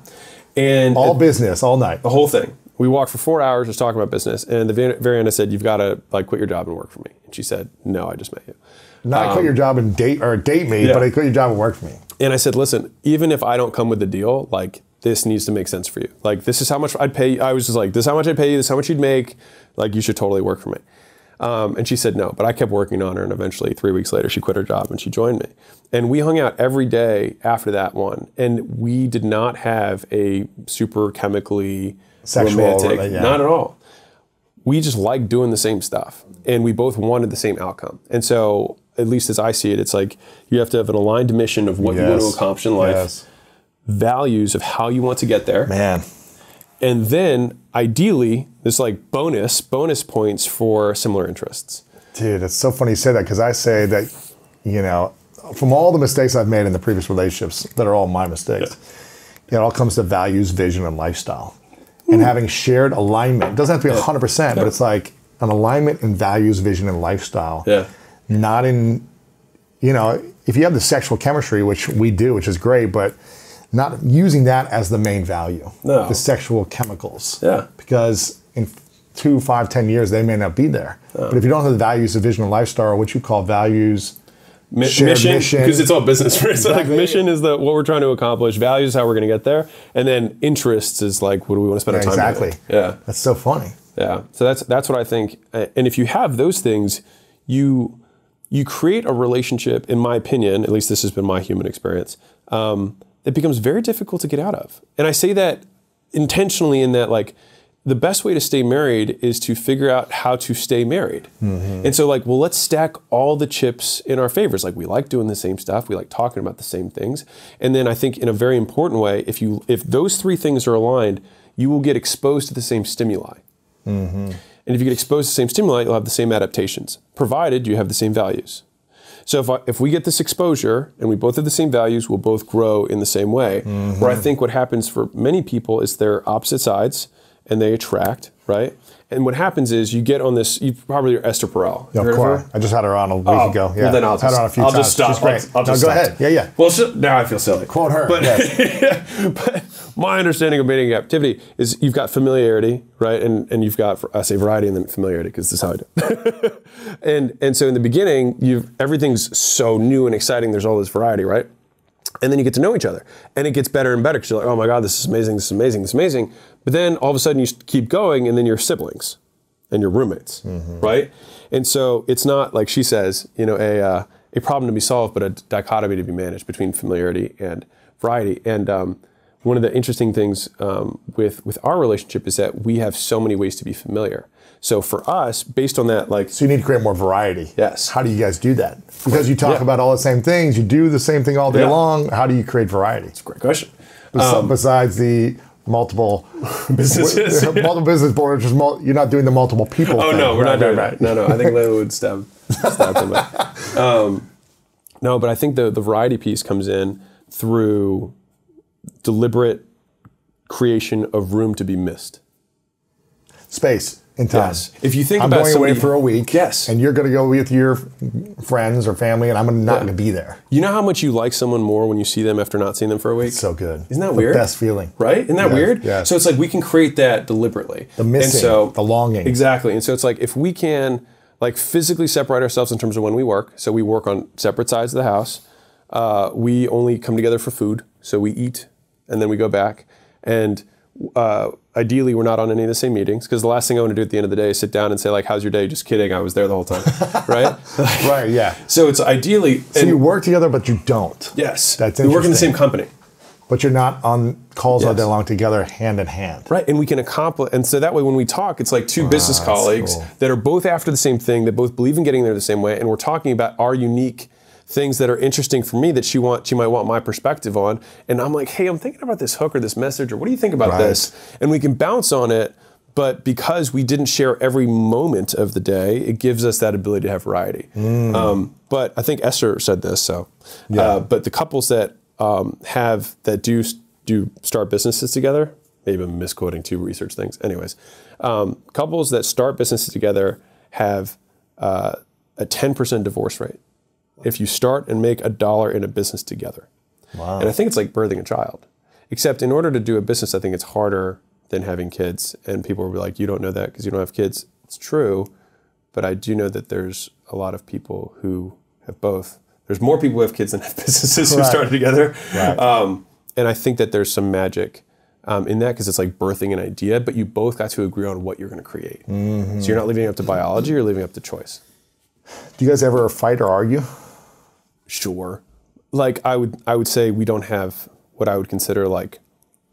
And all business, all night. The whole thing. We walked for 4 hours just talking about business, and at the very end I said, you've got to, like, quit your job and work for me. And she said, no, I just met you. Not quit your job and date me, but I quit your job and work for me. And I said, listen, even if I don't come with the deal, like, this needs to make sense for you. Like, this is how much I'd pay you. I was just like, this is how much I'd pay you, this is how much you'd make. Like, you should totally work for me. And she said no, but I kept working on her, and eventually 3 weeks later she quit her job and she joined me. And we hung out every day after that one, and we did not have a super chemically sexual romantic, not at all. We just liked doing the same stuff, and we both wanted the same outcome. And so, at least as I see it, it's like you have to have an aligned mission of what you want to accomplish in life, values of how you want to get there. Man. And then, ideally, there's like bonus points for similar interests. Dude, it's so funny you say that, because I say that, you know, from all the mistakes I've made in the previous relationships that are all my mistakes, it all comes to values, vision, and lifestyle. And having shared alignment. It doesn't have to be 100%, but it's like an alignment in values, vision, and lifestyle. Not in, you know, if you have the sexual chemistry, which we do, which is great, but not using that as the main value. The sexual chemicals. Because in 2, 5, 10 years, they may not be there. But if you don't have the values, the vision, and lifestyle, or what you call values, mission, because it's all business, right? So like mission is what we're trying to accomplish, values is how we're going to get there, and then interests is like, what do we want to spend our time doing? That's so funny. So that's what I think. And if you have those things, you create a relationship, in my opinion, at least this has been my human experience, that becomes very difficult to get out of. And I say that intentionally in that, like, the best way to stay married is to figure out how to stay married. And so, like, well, let's stack all the chips in our favors. Like, we like doing the same stuff. We like talking about the same things. And then I think in a very important way, if those three things are aligned, you will get exposed to the same stimuli. And if you get exposed to the same stimuli, you'll have the same adaptations, provided you have the same values. So if we get this exposure and we both have the same values, we'll both grow in the same way. Where I think what happens for many people is they're opposite sides, and they attract, right? And what happens is you get on this, you probably are Esther Perel. Yeah, of course. I just had her on a week ago. Yeah. Well, then I'll had her on a few I'll times. just stop. She's great. I'll just go stop. ahead. Yeah, yeah. Well, now I feel silly. Quote her. But, yes. but my understanding of mating captivity is you've got familiarity, right? And you've got, I say variety and then familiarity because this is how I do it. and so in the beginning, everything's so new and exciting. There's all this variety, right? And then you get to know each other. And it gets better and better because you're like, oh my God, this is amazing, this is amazing, this is amazing. But then all of a sudden you keep going and then you're siblings and you're roommates, right? And so it's not, like she says, a problem to be solved, but a dichotomy to be managed between familiarity and variety. And one of the interesting things with our relationship is that we have so many ways to be familiar. So for us, based on that, So you need to create more variety. Yes. How do you guys do that? Because you talk about all the same things, you do the same thing all day long. How do you create variety? That's a great question. Besides the multiple businesses, multiple business boards, you're not doing the multiple people. Oh thing. no, we're not doing that. No. I think Layla would stab them. No, but I think the variety piece comes in through deliberate creation of room to be missed. Space in time. Yes. If you think I'm about going somebody, away for a week. Yes. And you're going to go with your friends or family, and I'm not going to be there. You know how much you like someone more when you see them after not seeing them for a week? It's so good. Isn't that it's weird? The best feeling. Right? Isn't that weird? Yeah. So it's like we can create that deliberately. The missing, the longing. Exactly. And so it's like if we can physically separate ourselves in terms of when we work. So we work on separate sides of the house. We only come together for food. So we eat and then we go back. And ideally, we're not on any of the same meetings because the last thing I want to do at the end of the day is sit down and say, how's your day? Just kidding. I was there the whole time. Right? Right, yeah. So it's ideally... So you work together, but you don't. Yes. That's we work in the same company. But you're not on calls all day long together, hand in hand. Right, and we can accomplish... And so that way when we talk, it's like two business colleagues that are both after the same thing, that both believe in getting there the same way, and we're talking about our unique things that are interesting for me that she might want my perspective on. And I'm like, hey, I'm thinking about this hook or this message, or what do you think about this? And we can bounce on it, but because we didn't share every moment of the day, it gives us that ability to have variety. But I think Esther said this, but the couples that do start businesses together, maybe I'm misquoting two research things. Anyways, couples that start businesses together have a 10% divorce rate if you start and make $1 in a business together. Wow. And I think it's like birthing a child. Except in order to do a business, I think it's harder than having kids. And people will be like, you don't know that because you don't have kids. It's true, but I do know that there's a lot of people who have both. There's more people who have kids than have businesses who started together. Right. And I think that there's some magic in that because it's like birthing an idea, but you both got to agree on what you're going to create. So you're not leaving it up to biology, you're leaving it up to choice. Do you guys ever fight or argue? Sure. I would say we don't have what I would consider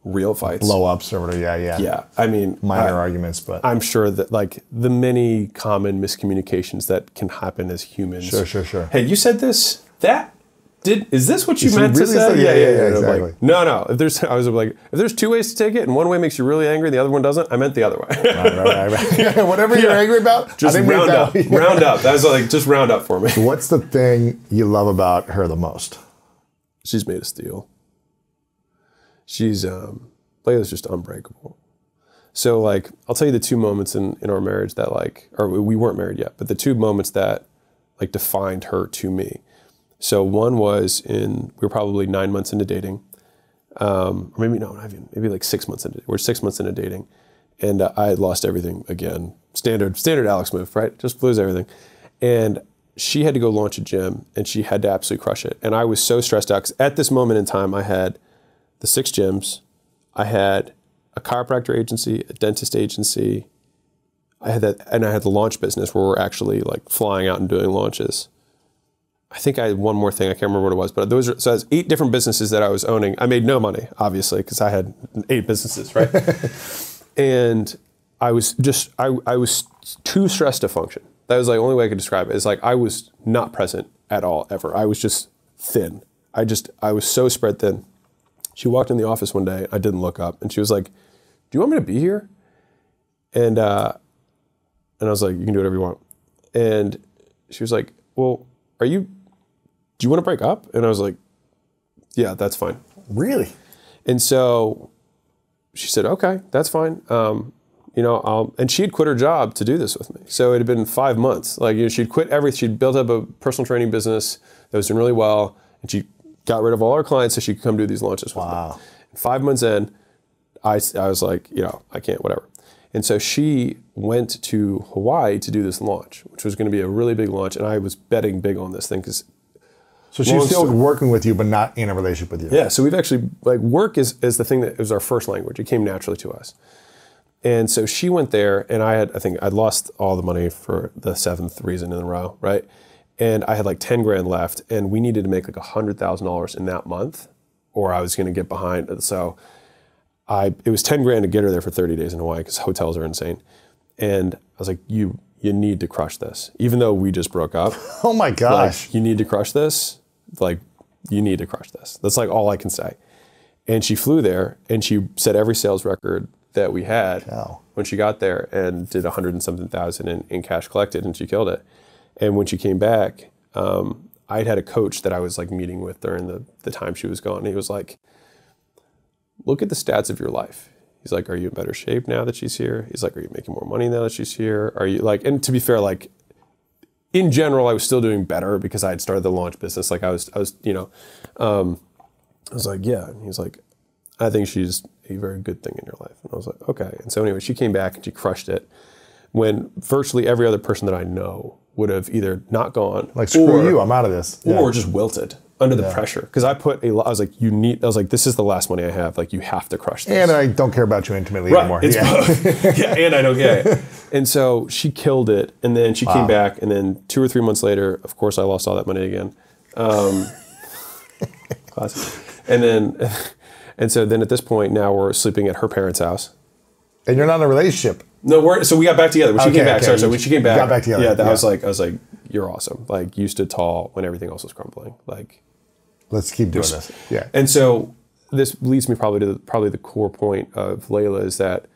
real fights. Blow-ups or whatever, yeah. Yeah, I mean... Minor arguments, but... I'm sure that, the many common miscommunications that can happen as humans. Sure. Hey, you said this? Is this what you meant to say? Yeah, exactly. No. If there's two ways to take it, and one way makes you really angry, the other one doesn't, I meant the other way. Right. Whatever you're angry about, just round up. Round up. That was just round up for me. What's the thing you love about her the most? She's made of steel. She's, Layla's just unbreakable. So, I'll tell you the two moments in our marriage that, or we weren't married yet, but the two moments that, defined her to me. So one was we were probably 9 months into dating. Or maybe 6 months into, we're 6 months into dating. And I had lost everything again. Standard Alex move, right? Just lose everything. And she had to go launch a gym and she had to absolutely crush it. And I was so stressed out because at this moment in time, I had the 6 gyms. I had a chiropractor agency, a dentist agency. I had the launch business where we're actually flying out and doing launches. I think I had one more thing. I can't remember what it was, but so I was 8 different businesses that I was owning. I made no money, obviously, because I had 8 businesses, right? And I was too stressed to function. That was the only way I could describe it. Is I was not present at all, ever. I was just thin. I was so spread thin. She walked in the office one day. I didn't look up, and she was like, "Do you want me to be here?" And I was like, "You can do whatever you want." And she was like, "Well, do you want to break up?" And I was like, "Yeah, that's fine." Really? And so she said, "Okay, that's fine. and she had quit her job to do this with me. So it had been 5 months. Like, she'd quit everything. She'd built up a personal training business that was doing really well, and she got rid of all her clients so she could come do these launches with me. And 5 months in, I was like, I can't, whatever. And so she went to Hawaii to do this launch, which was going to be a really big launch, and I was betting big on this thing because. So she's still working with you, but not in a relationship with you. Yeah. So we've actually work is the thing that was our first language. It came naturally to us. And so she went there, and I think I'd lost all the money for the 7th reason in a row, right? And I had like 10 grand left, and we needed to make like $100,000 in that month, or I was going to get behind. So it was 10 grand to get her there for 30 days in Hawaii because hotels are insane. And I was like, you need to crush this, even though we just broke up. Oh my gosh! You need to crush this. You need to crush this. That's like all I can say. And she flew there, and she set every sales record that we had when she got there, and did 100 and something thousand in cash collected, and she killed it. And when she came back, I'd had a coach that I was like meeting with during the time she was gone. And he was like, look at the stats of your life. He's like, are you in better shape now that she's here? He's like, are you making more money now that she's here? Are you like, and to be fair, like in general, I was still doing better because I had started the launch business. Like I was like, yeah. And he's like, I think she's a very good thing in your life. And I was like, okay. And so anyway, she came back and she crushed it when virtually every other person that I know would have either not gone. Like, screw you, I'm out of this. Or just wilted under the pressure. Because I was like, this is the last money I have. Like, you have to crush this. And I don't care about you intimately anymore. It's both. And I don't get it. And so she killed it. And then she came back. And then 2 or 3 months later, of course, I lost all that money again. Classic. And so then at this point, now we're sleeping at her parents' house. And you're not in a relationship. No, so we got back together. When she came back, so when she came back, got back together. Yeah, I was like, you're awesome. Like, you stood tall when everything else was crumbling. Like, let's keep doing this. Yeah. And so this leads me probably to the core point of Layla is that,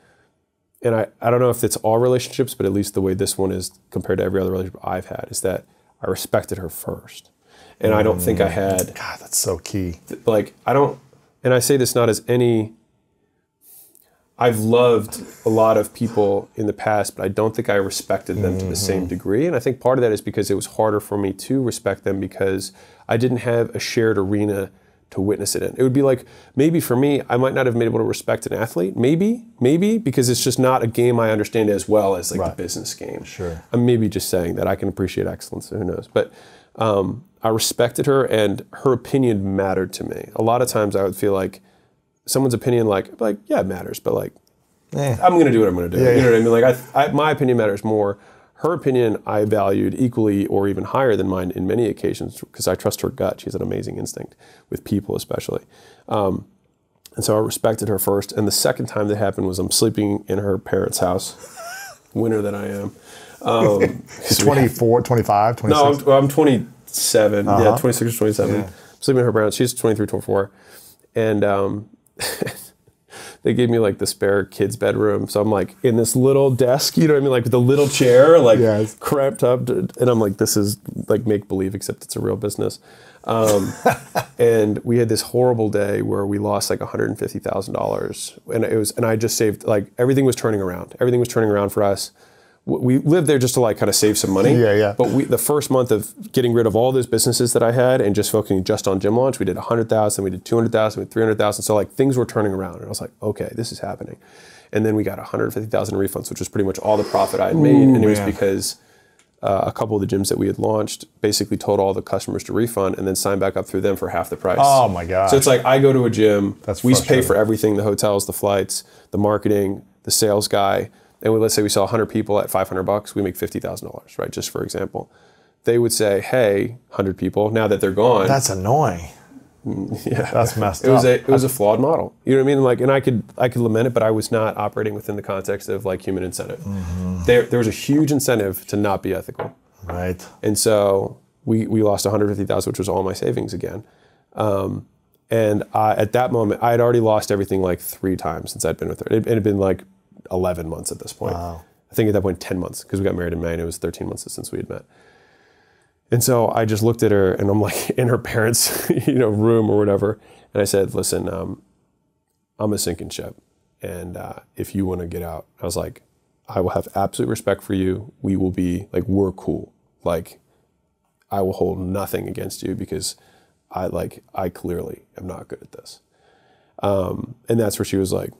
and I don't know if it's all relationships, but at least the way this one is compared to every other relationship I've had is that I respected her first, and I don't think I had. God, that's so key. Like, I don't, and I say this not as any. I've loved a lot of people in the past, but I don't think I respected them to the same degree. And I think part of that is because it was harder for me to respect them because I didn't have a shared arena to witness it in. It would be like, maybe for me, I might not have been able to respect an athlete. Maybe, because it's just not a game I understand as well as like the business game. Sure. I'm maybe just saying that I can appreciate excellence, who knows. But I respected her, and her opinion mattered to me. A lot of times I would feel like someone's opinion, like yeah, it matters, but like, I'm going to do what I'm going to do. You know what I mean? Like, my opinion matters more. Her opinion I valued equally or even higher than mine in many occasions because I trust her gut. She has an amazing instinct with people, especially. And so I respected her first. And the second time that happened was I'm sleeping in her parents' house, winner that I am. 24, 25, 26? No, I'm 27. Yeah, 26 or 27. Yeah. Sleeping in her parents. She's 23, 24. And they gave me like the spare kids' bedroom. So I'm like in this little desk, you know what I mean? Like with the little chair, like cramped up. And I'm like, this is like make believe, except it's a real business. And we had this horrible day where we lost like $150,000. And I just saved, like everything was turning around. Everything was turning around for us. We lived there just to like kind of save some money. But the first month of getting rid of all those businesses that I had and just focusing just on gym launch, we did 100,000, we did 200,000, we did 300,000. So like things were turning around, and I was like, okay, this is happening. And then we got 150,000 refunds, which was pretty much all the profit I had made. And it was because a couple of the gyms that we had launched basically told all the customers to refund and then sign back up through them for half the price. Oh my God. So it's like I go to a gym, we frustrating. pay for everything, the hotels, the flights, the marketing, the sales guy. And let's say we sell 100 people at $500, we make $50,000, right? Just for example. They would say, hey, 100 people, now that they're gone. That's annoying. Yeah. That's messed up. It was a flawed model. You know what I mean? Like, and I could lament it, but I was not operating within the context of like human incentive. There was a huge incentive to not be ethical. Right. And so we lost 150,000, which was all my savings again. And at that moment, I had already lost everything like 3 times since I'd been with her. It had been like 11 months at this point. Wow. I think at that point 10 months because we got married in May and it was 13 months since we had met. And so I just looked at her and I'm like in her parents' room or whatever. And I said, listen, I'm a sinking ship. And if you want to get out, I was like, I will have absolute respect for you. We will be like, we're cool. Like, I will hold nothing against you because I clearly am not good at this. And that's where she was like,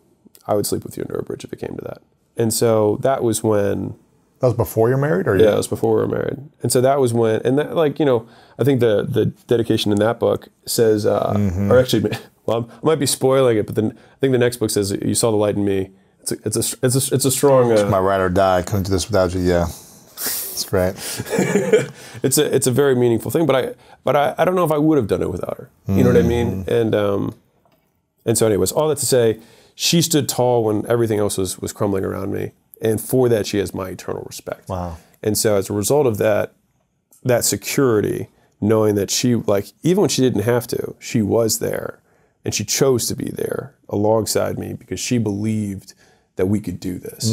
I would sleep with you under a bridge if it came to that. And so that was when. That was before you're married, or yeah, it was before we were married. And so that was when, and that, like, you know, I think the dedication in that book says, or actually, well, I might be spoiling it, but then I think the next book says, you saw the light in me. It's a strong. It's my ride or die. I couldn't do this without you. Yeah, it's great. it's a very meaningful thing, but I don't know if I would have done it without her. You know what I mean? And so, anyways, all that to say, she stood tall when everything else was crumbling around me. And for that, she has my eternal respect. Wow. And so as a result of that security, knowing that she, like, even when she didn't have to, she was there. And she chose to be there alongside me because she believed that we could do this.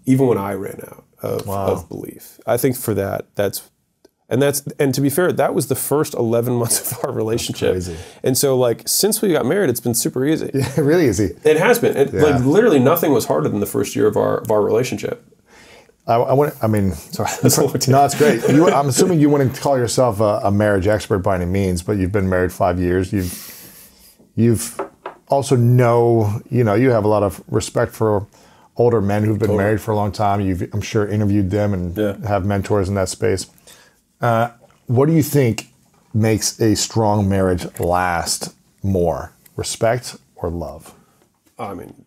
Even when I ran out of belief. I think for that, and to be fair, that was the first 11 months of our relationship. That's crazy. And so, like, since we got married, it's been super easy. Yeah, really easy. It has been. Like, literally nothing was harder than the first year of our relationship. I mean, sorry. No, it's great. I'm assuming you wouldn't call yourself a marriage expert by any means, but you've been married 5 years. You've also you have a lot of respect for older men who've been married for a long time. You've, I'm sure, interviewed them and have mentors in that space. What do you think makes a strong marriage last more? Respect or love? I mean,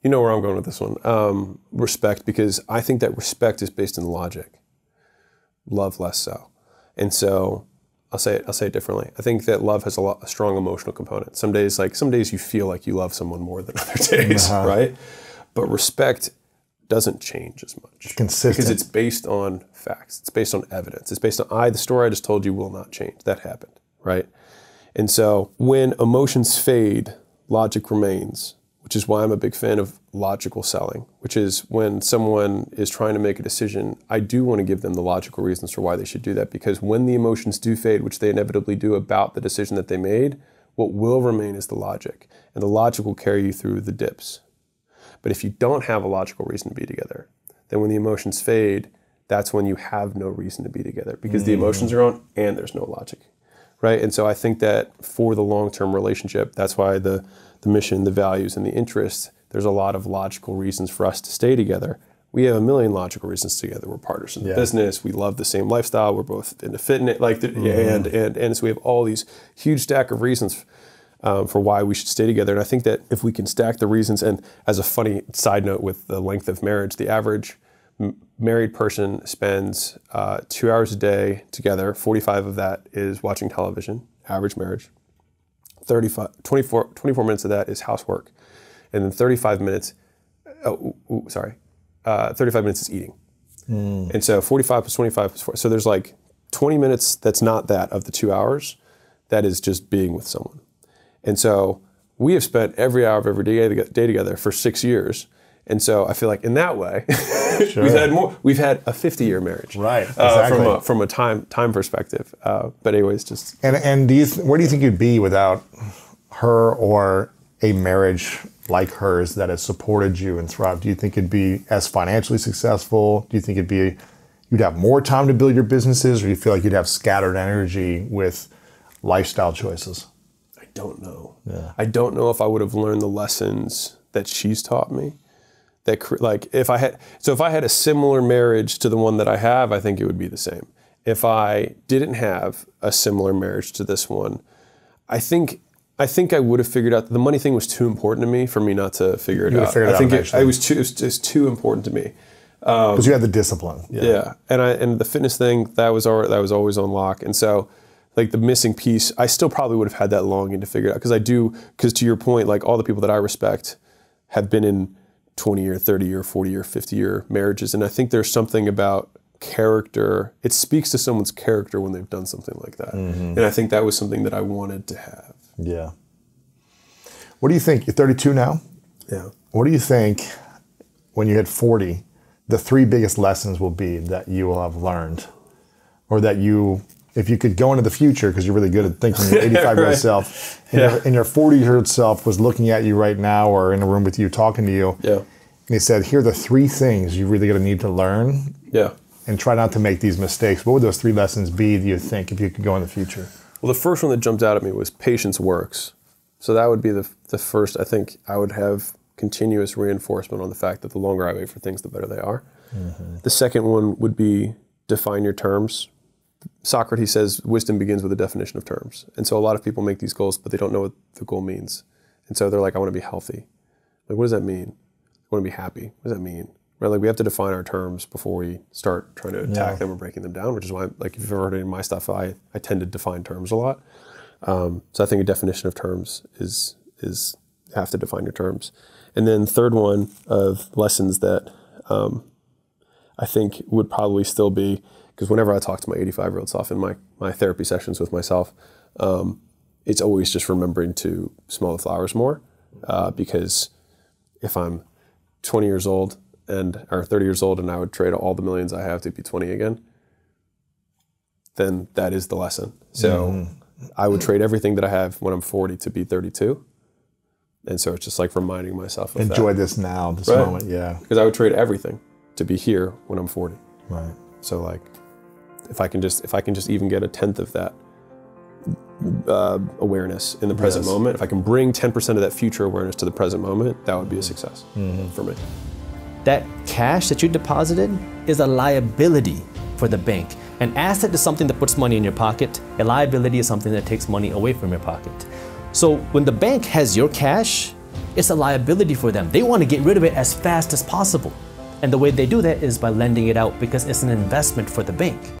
you know where I'm going with this one. Respect, because I think that respect is based in logic. Love less so. And so I'll say it differently. I think that love has a strong emotional component. Some days you feel like you love someone more than other days, right? But respect doesn't change as much. It's consistent. Because it's based on facts. It's based on evidence. It's based on the story I just told you will not change. That happened, right? And so when emotions fade, logic remains, which is why I'm a big fan of logical selling, which is when someone is trying to make a decision, I do want to give them the logical reasons for why they should do that, because when the emotions do fade, which they inevitably do about the decision that they made, what will remain is the logic. And the logic will carry you through the dips. But if you don't have a logical reason to be together, then when the emotions fade, that's when you have no reason to be together because the emotions are on and there's no logic, right? And so I think that for the long-term relationship, that's why the mission, the values, and the interests, there's a lot of logical reasons for us to stay together. We have a million logical reasons together. We're partners in the business. We love the same lifestyle. We're both into fitness, and so we have all these huge stack of reasons for why we should stay together. And I think that if we can stack the reasons, and as a funny side note with the length of marriage, the average married person spends 2 hours a day together. 45 of that is watching television, average marriage. 24 minutes of that is housework. And then 35 minutes is eating. And so 45 plus 25 plus 4. So there's like 20 minutes that's not that of the 2 hours. That is just being with someone. And so we have spent every hour of every day together for 6 years. And so I feel like in that way, we've had a 50-year marriage, right? Exactly. From a time perspective. But anyways, just and where do you think you'd be without her or a marriage like hers that has supported you and thrived? Do you think it'd be as financially successful? Do you think you'd have more time to build your businesses, or do you feel like you'd have scattered energy with lifestyle choices? I don't know. Yeah. I don't know if I would have learned the lessons that she's taught me. If I had a similar marriage to the one that I have, I think it would be the same. If I didn't have a similar marriage to this one, I think I would have figured out. The money thing was too important to me for me not to figure it out. I think it was too important to me. Because you had the discipline. Yeah. And the fitness thing, that was always on lock. And so, like, the missing piece, I still probably would have had that longing to figure it out. Because to your point, like, all the people that I respect have been in 20-year, 30-year, 40-year, 50-year marriages. And I think there's something about character. It speaks to someone's character when they've done something like that. And I think that was something that I wanted to have. Yeah. What do you think? You're 32 now? Yeah. What do you think when you hit 40, the 3 biggest lessons will be that you will have learned? Or that if you could go into the future, because you're really good at thinking, your 85-year-old self, and your 40-year-old self was looking at you right now or in a room with you talking to you, they said, here are the 3 things you're really going to need to learn. Yeah. And try not to make these mistakes. What would those 3 lessons be, do you think, if you could go in the future? Well, the first one that jumped out at me was patience works. So that would be the first. I think I would have continuous reinforcement on the fact that the longer I wait for things, the better they are. Mm-hmm. The second one would be define your terms. Socrates says wisdom begins with a definition of terms. And so a lot of people make these goals, but they don't know what the goal means. And so they're like, I want to be healthy. Like, what does that mean? I want to be happy. What does that mean? Right? Like, we have to define our terms before we start trying to attack them or breaking them down, which is why, like, if you've ever heard any of my stuff, I tend to define terms a lot. So I think a definition of terms is you have to define your terms. And then third one of lessons that I think would probably still be, because whenever I talk to my 85-year-old self in my therapy sessions with myself, it's always just remembering to smell the flowers more, because if I'm 20 years old or 30 years old and I would trade all the millions I have to be 20 again, then that is the lesson. So I would trade everything that I have when I'm 40 to be 32. And so it's just like reminding myself of Enjoy that. this now, this moment, yeah. Because I would trade everything to be here when I'm 40. Right. So like, if I can just even get a tenth of that awareness in the present moment, if I can bring 10% of that future awareness to the present moment, that would be a success for me. That cash that you deposited is a liability for the bank. An asset is something that puts money in your pocket. A liability is something that takes money away from your pocket. So when the bank has your cash, it's a liability for them. They want to get rid of it as fast as possible. And the way they do that is by lending it out, because it's an investment for the bank.